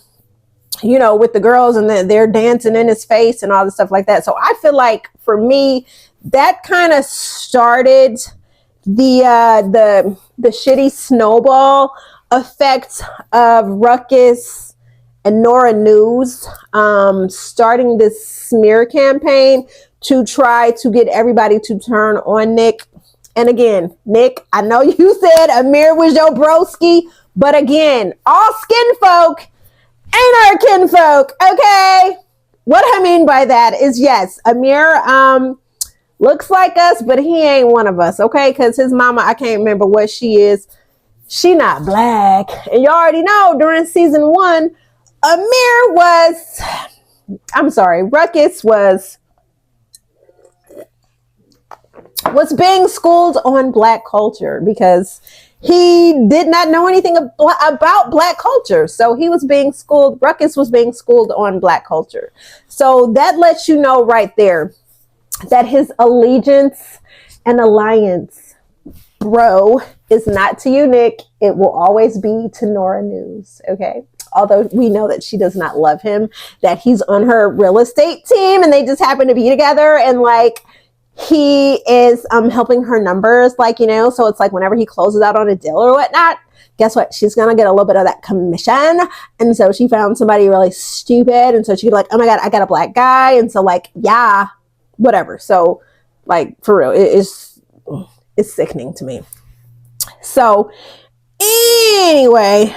with the girls and they're dancing in his face and all this stuff like that. So I feel like for me, that kind of started the shitty snowball effect of Ruckus and Nora News starting this smear campaign to try to get everybody to turn on Nick. And again, Nick, I know you said Amir was your broski, but again, all skin folk ain't our kinfolk, okay? What I mean by that is, yes, Amir looks like us, but he ain't one of us, okay? Because his mama, I can't remember what she is. She not black. And you already know during season 1, Ruckus was being schooled on black culture because he did not know anything about black culture. So Ruckus was being schooled on black culture. So that lets you know right there that his allegiance and alliance, bro, is not to you, Nick. It will always be to Nora News, okay? Although we know that she does not love him, that he's on her real estate team and they just happen to be together and like, he is helping her numbers, so it's like whenever he closes out on a deal or whatnot, guess what? She's gonna get a little bit of that commission. And so she found somebody really stupid, and so she's like, oh my god, I got a black guy. And so like, yeah, whatever. So like, for real, it's sickening to me. So anyway,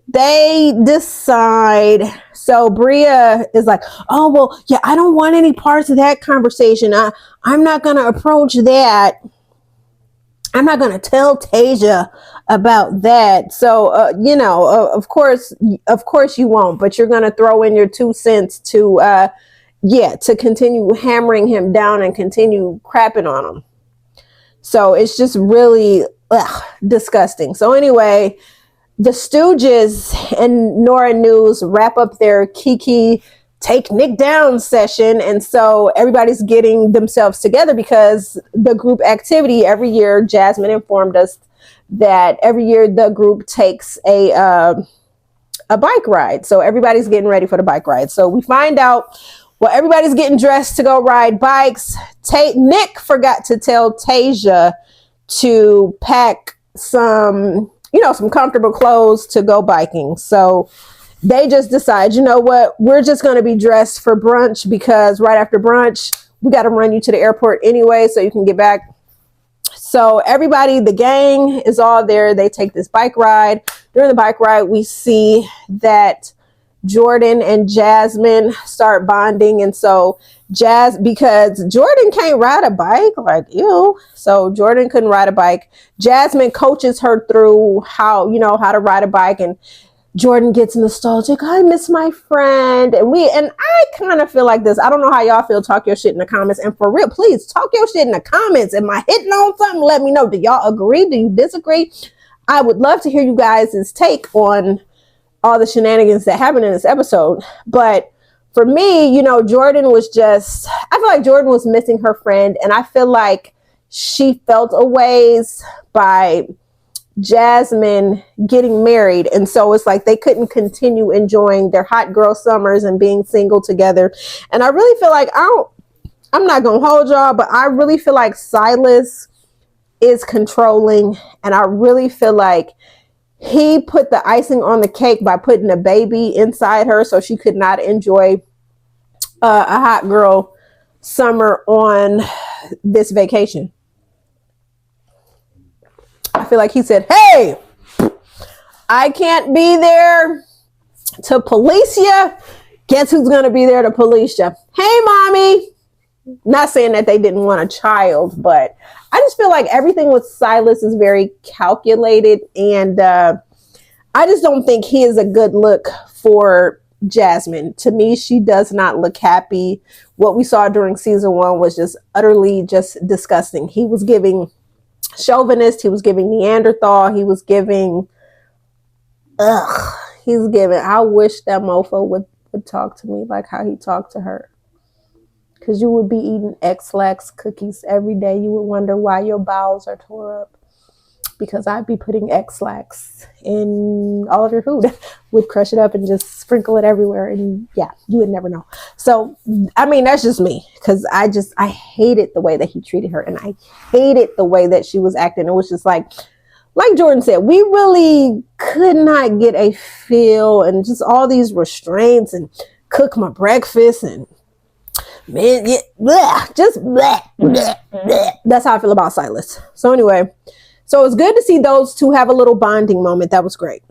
they decide. So Bria is like, oh, well, yeah, I don't want any parts of that conversation. I'm not going to approach that. I'm not going to tell Tasia about that. So, of course you won't, but you're going to throw in your 2 cents to continue hammering him down and continue crapping on him. So it's just really disgusting. So anyway, the Stooges and Nora News wrap up their Kiki take Nick down session. And so everybody's getting themselves together because the group activity every year, Jasmine informed us that every year the group takes a bike ride. So everybody's getting ready for the bike ride. So we find out, well, everybody's getting dressed to go ride bikes. Nick forgot to tell Tasia to pack some comfortable clothes to go biking. So they just decide, you know what, we're just going to be dressed for brunch because right after brunch, we got to run you to the airport anyway so you can get back. So everybody, the gang is all there. They take this bike ride. During the bike ride, we see that Jordan and Jasmine start bonding. And so because Jordan can't ride a bike, like, ew. So Jordan couldn't ride a bike. Jasmine coaches her through how to ride a bike, and Jordan gets nostalgic. I miss my friend. And I kind of feel like this. I don't know how y'all feel. Talk your shit in the comments. And for real, please talk your shit in the comments. Am I hitting on something? Let me know. Do y'all agree? Do you disagree? I would love to hear you guys' take on all the shenanigans that happened in this episode. But for me, Jordan was I feel like Jordan was missing her friend. And I feel like she felt a ways by Jasmine getting married, and so it's like they couldn't continue enjoying their hot girl summers and being single together. And I really feel like I'm not gonna hold y'all, but I really feel like Silas is controlling, and I really feel like he put the icing on the cake by putting a baby inside her so she could not enjoy a hot girl summer on this vacation. I feel like he said, hey, I can't be there to police you. Guess who's going to be there to police you? Hey, mommy. Not saying that they didn't want a child, but I just feel like everything with Silas is very calculated. And I just don't think he is a good look for Jasmine. To me, she does not look happy. What we saw during season 1 was just utterly just disgusting. He was giving chauvinist, he was giving Neanderthal, he was giving I wish that mofo would talk to me like how he talked to her, because you would be eating X-Lax cookies every day. You would wonder why your bowels are tore up, because I'd be putting X-Lax in all of your food. Would crush it up and just sprinkle it everywhere, and yeah, you would never know. So I mean, that's just me, because I hated the way that he treated her, and I hated the way that she was acting. It was just like Jordan said, we really could not get a feel, and just all these restraints, and cook my breakfast, and man, yeah, bleh, just bleh, bleh, bleh. That's how I feel about Silas. So anyway, so it's good to see those two have a little bonding moment. That was great.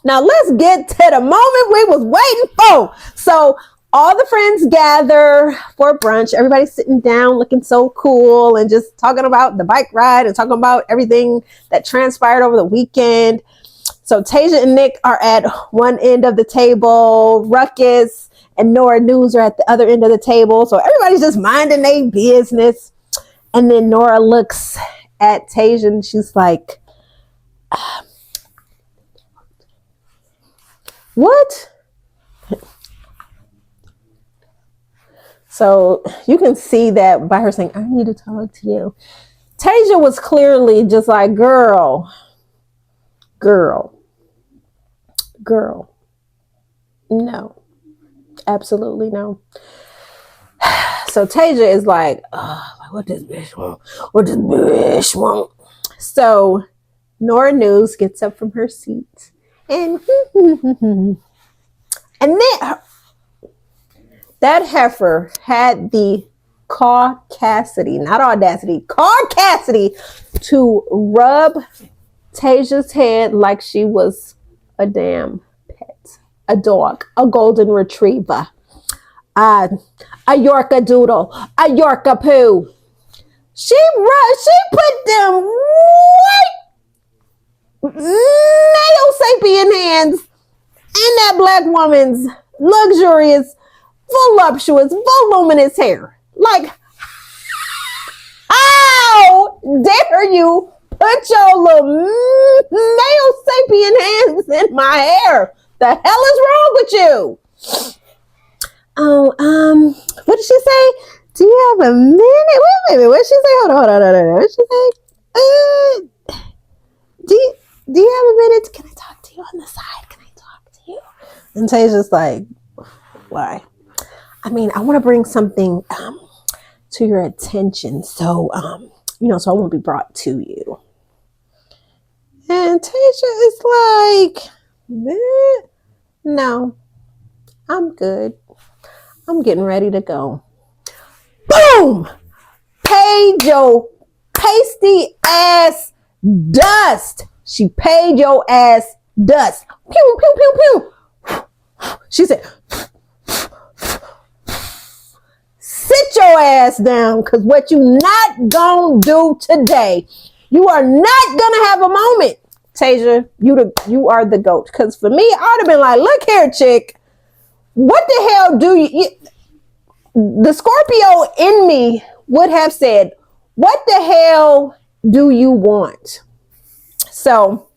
Now let's get to the moment we was waiting for. So all the friends gather for brunch. Everybody's sitting down looking so cool and just talking about the bike ride and talking about everything that transpired over the weekend. So Tasia and Nick are at one end of the table. Ruckus and Nora News are at the other end of the table. So everybody's just minding their business. And then Nora looks at Tasia and she's like, what? So you can see that by her saying, I need to talk to you. Tasia was clearly just like, girl. No, absolutely no. So Tasia is like, what does bitch want? So Nora News gets up from her seat and then that heifer had the caucasity, not audacity, caucasity to rub Tasia's head like she was a damn pet, a dog, a golden retriever, a Yorker doodle, a Yorker poo. She put them white male sapien hands in that black woman's luxurious, voluptuous, voluminous hair. Like, how dare you put your little male sapien hands in my hair. The hell is wrong with you? Oh, what did she say? Do you have a minute? Wait a minute. What did she say? Hold on. What did she say? Do you have a minute? Can I talk to you on the side? Can I talk to you? And Tayshia's like, why? I mean, I want to bring something to your attention. So, so I won't be brought to you. And Tayshia is like, no, I'm good. I'm getting ready to go. Boom! Paid your pasty ass dust. She paid your ass dust. Pew, pew, pew, pew. She said, sit your ass down, because what you not gonna do today, you are not gonna have a moment. Tayshia, you are the GOAT. Because for me, I would have been like, look here, chick. What the hell do you... The Scorpio in me would have said, what the hell do you want? So,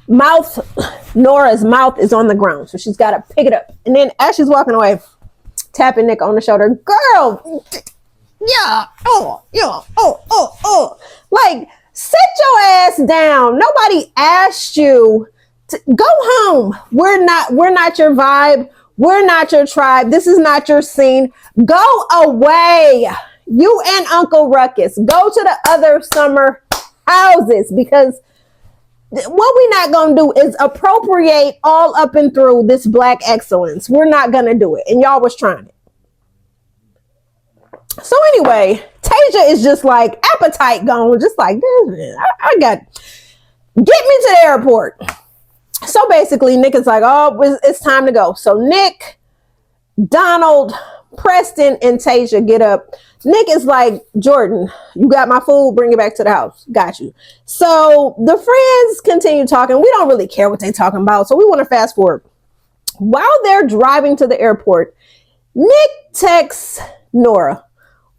Nora's mouth is on the ground. So she's got to pick it up. And then as she's walking away, tapping Nick on the shoulder, girl, yeah, like, sit your ass down. Nobody asked you to go home. We're not your vibe. We're not your tribe. This is not your scene. Go away. You and Uncle Ruckus. Go to the other summer houses, because what we're not going to do is appropriate all up and through this black excellence. We're not going to do it. And y'all was trying it. So anyway, Tayshia is just like appetite gone. Just like, I got, get me to the airport. So basically, Nick is like, oh, it's time to go. So Nick, Donald, Preston, and Tayshia get up. Nick is like, Jordan, you got my food, bring it back to the house. Got you. So the friends continue talking. We don't really care what they're talking about, so we want to fast forward. While they're driving to the airport, Nick texts Nora.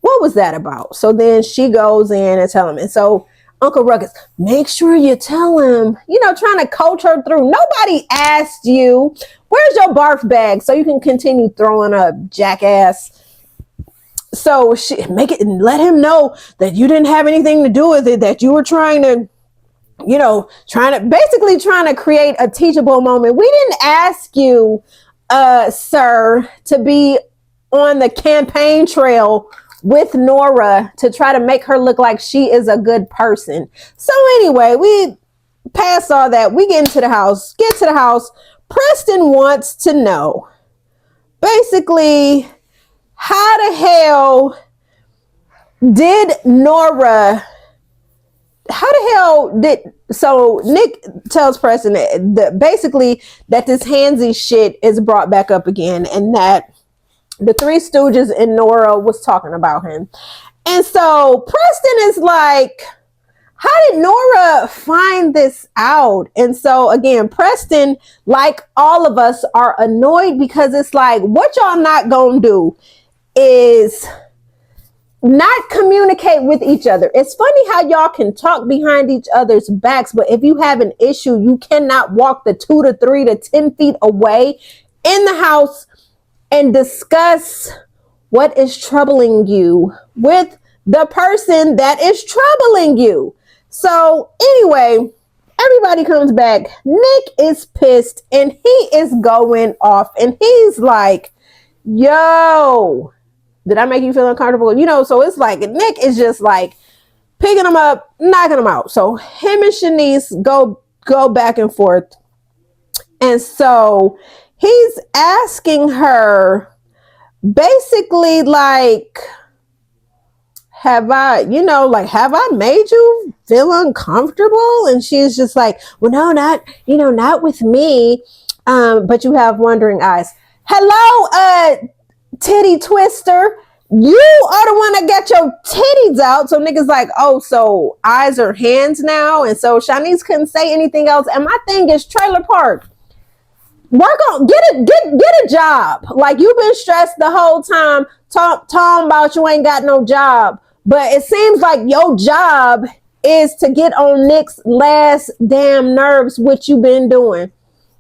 What was that about? So then she goes in and tells him. And so Uncle Ruckus, make sure you tell him, trying to coach her through. Nobody asked you, where's your barf bag? So you can continue throwing up, jackass. So make it and let him know that you didn't have anything to do with it, that you were trying to create a teachable moment. We didn't ask you, sir, to be on the campaign trail with Nora to try to make her look like she is a good person. So anyway, we pass all that. We get to the house. Preston wants to know, basically, how the hell did so Nick tells Preston that basically that this handsy shit is brought back up again, and that the Three Stooges and Nora was talking about him. And so Preston is like, how did Nora find this out? And so again, Preston, like all of us, are annoyed, because it's like, what y'all not gonna do is not communicate with each other. It's funny how y'all can talk behind each other's backs, but if you have an issue, you cannot walk the 2 to 3 to 10 feet away in the house and discuss what is troubling you with the person that is troubling you. So anyway, everybody comes back. Nick is pissed and he is going off, and he's like, yo, did I make you feel uncomfortable? So it's like Nick is just like picking him up, knocking him out. So him and Shanice go back and forth. And so he's asking her basically like, have I made you feel uncomfortable? And she's just like, well, no, not with me. But you have wondering eyes. Hello, titty twister. You are the one that got your titties out. So niggas like, oh, so eyes are hands now. And so Shanice couldn't say anything else. And my thing is, Trailer Park, work on, get a job. Like, you've been stressed the whole time talking about you ain't got no job. But it seems like your job is to get on Nick's last damn nerves, what you been doing.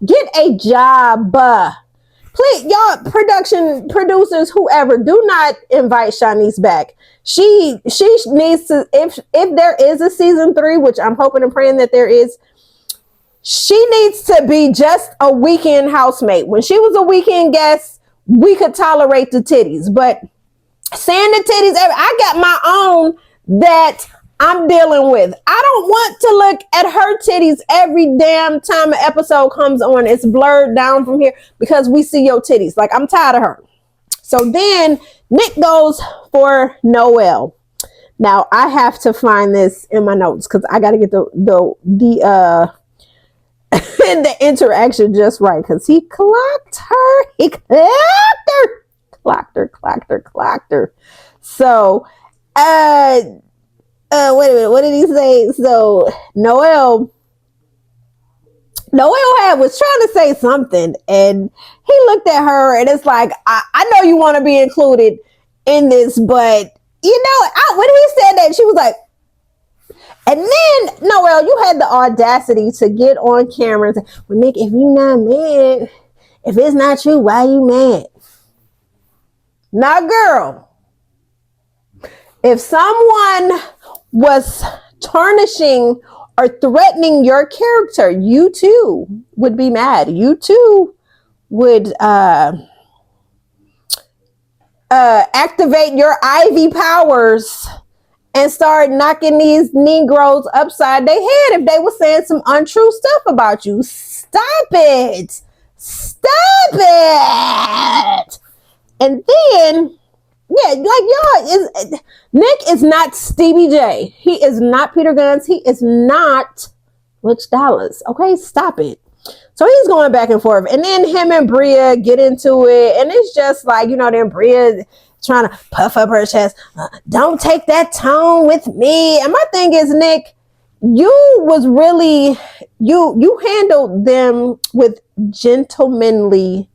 Get a job. Please, y'all, production producers, whoever, do not invite Shanice back. She needs to, if there is a season 3, which I'm hoping and praying that there is, she needs to be just a weekend housemate. When she was a weekend guest, we could tolerate the titties, but seeing the titties, I got my own that I'm dealing with. I don't want to look at her titties every damn time an episode comes on. It's blurred down from here because we see your titties. Like, I'm tired of her. So then Nick goes for Noelle. Now I have to find this in my notes because I got to get the the interaction just right, because he clocked her. He clocked her. So, wait a minute. What did he say? So Noelle was trying to say something, and he looked at her, and it's like, I know you want to be included in this, but when he said that, she was like, and then Noelle, you had the audacity to get on camera and say, well, Nick, if you not mad, if it's not you, why you mad? Now, girl, if someone was tarnishing or threatening your character, you too would be mad. You too would activate your Ivy powers and start knocking these Negroes upside their head if they were saying some untrue stuff about you. Stop it. And then, yeah, like, Nick is not Stevie J. He is not Peter Gunz. He is not Rich Dallas. Okay, stop it. So he's going back and forth. And then him and Bria get into it. And it's just like, then Bria trying to puff up her chest. Don't take that tone with me. And my thing is, Nick, you handled them with gentlemanly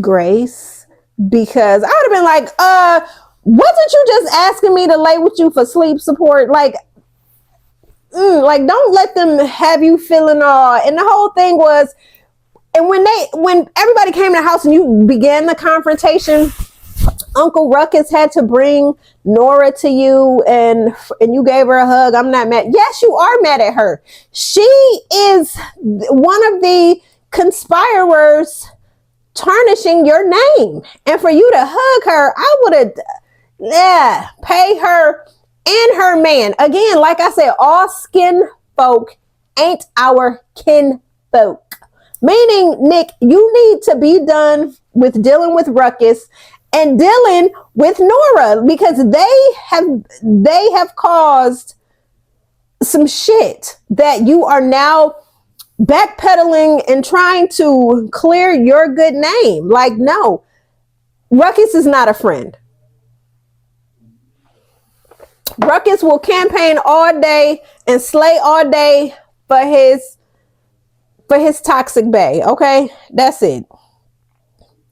grace, because I would have been like, wasn't you just asking me to lay with you for sleep support? Like, don't let them have you feeling all. And the whole thing was, and when everybody came in the house and you began the confrontation, Uncle Ruckus had to bring Nora to you, and you gave her a hug. I'm not mad. Yes, you are mad at her. She is one of the conspirators tarnishing your name. And for you to hug her, I would have pay her and her man. Again, like I said, all skin folk ain't our kin folk. Meaning, Nick, you need to be done with dealing with Ruckus and dealing with Nora, because they have caused some shit that you are now backpedaling and trying to clear your good name. Like, no, Ruckus is not a friend. Ruckus will campaign all day and slay all day for his toxic bae. Okay, that's it.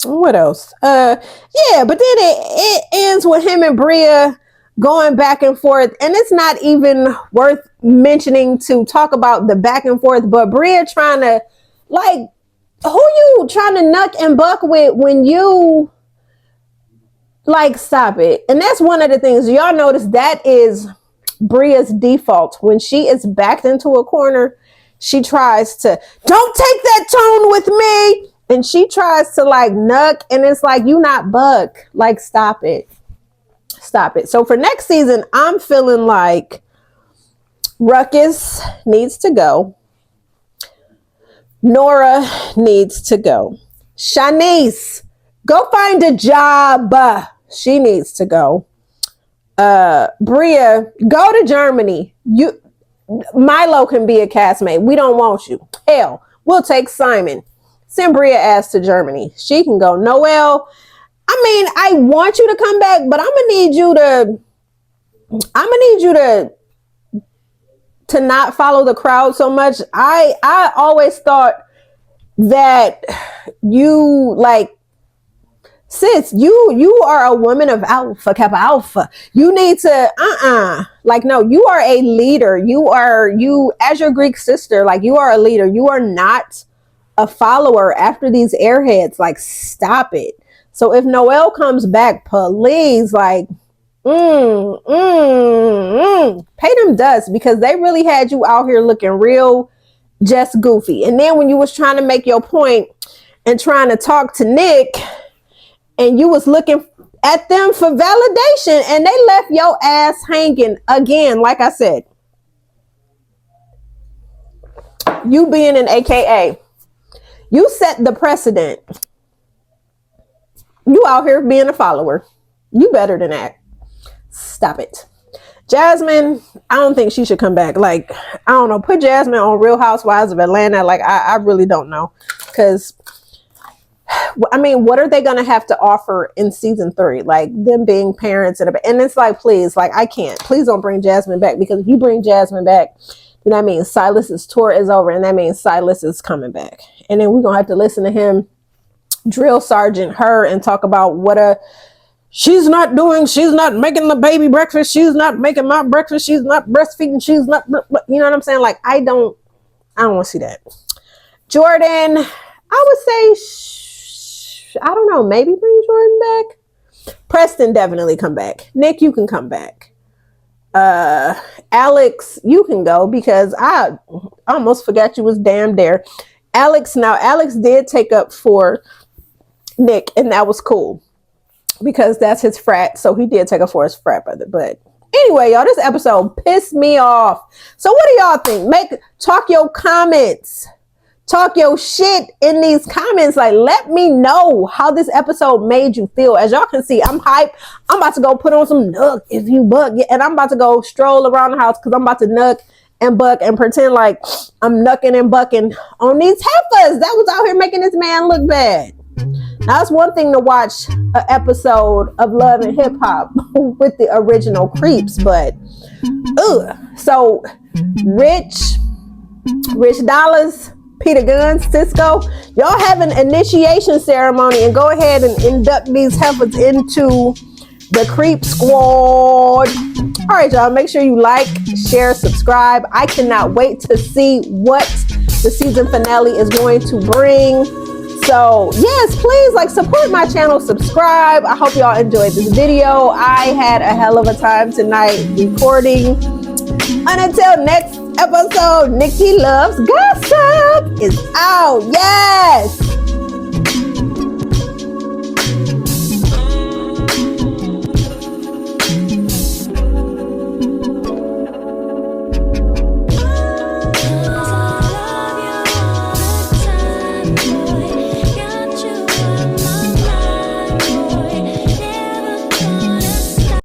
What else? But then it ends with him and Bria going back and forth, and it's not even worth mentioning to talk about the back and forth, but Bria trying to, like, who you trying to nuck and buck with when you, like, stop it. And that's one of the things y'all notice, that is Bria's default. When she is backed into a corner, she tries to, don't take that tone with me. And she tries to, like, nuck, and it's like, you not buck. Like, stop it. So for next season, I'm feeling like Ruckus needs to go. Nora needs to go. Shanice, go find a job. She needs to go. Bria, go to Germany. Milo can be a castmate. We don't want you. Hell, we'll take Simon. Send Bria ass to Germany. She can go. Noelle, I mean, I want you to come back, but I'm gonna need you to not follow the crowd so much. I always thought that you, like, sis, you are a woman of alpha, kappa alpha. You need to like, no, you are a leader. You as your Greek sister, like, you are a leader. You are not a follower after these airheads. Like, stop it. So if Noelle comes back, please, like, pay them dust, because they really had you out here looking real just goofy. And then when you was trying to make your point and trying to talk to Nick, and you was looking at them for validation, and they left your ass hanging again. Like I said, you being an AKA, you set the precedent. You out here being a follower. You better than that. Stop it. Jasmine, I don't think she should come back. Like, I don't know. Put Jasmine on Real Housewives of Atlanta. Like, I really don't know. Because, I mean, what are they going to have to offer in season 3? Like, them being parents. And it's like, please, like, I can't. Please don't bring Jasmine back. Because if you bring Jasmine back, then that means Silas's tour is over. And that means Silas is coming back. And then we're going to have to listen to him drill sergeant her and talk about what she's not doing. She's not making the baby breakfast. She's not making my breakfast. She's not breastfeeding. She's not, you know what I'm saying? Like, I don't want to see that. Jordan, I would say, I don't know, maybe bring Jordan back. Preston, definitely come back. Nick, you can come back. Alex, you can go, because I almost forgot you was damn there. Alex did take up for Nick, and that was cool, because that's his frat. So he did take up for his frat brother. But anyway, y'all, this episode pissed me off. So what do y'all think? Talk your comments. Talk your shit in these comments. Like, let me know how this episode made you feel. As y'all can see, I'm hyped. I'm about to go put on some Nuck If You Buck. And I'm about to go stroll around the house, because I'm about to nuck and buck and pretend like I'm nucking and bucking on these heifers that was out here making this man look bad. Now, it's one thing to watch an episode of Love and Hip Hop with the original creeps, but so Rich Dollars, Peter Gunn, Cisco, y'all have an initiation ceremony and go ahead and induct these heifers into the Creep Squad. All right, y'all, make sure you like, share, subscribe. I cannot wait to see what the season finale is going to bring. So yes, please, like, support my channel, subscribe. I hope y'all enjoyed this video. I had a hell of a time tonight recording. And until next episode, Nikki Loves Gossip is out. Yes.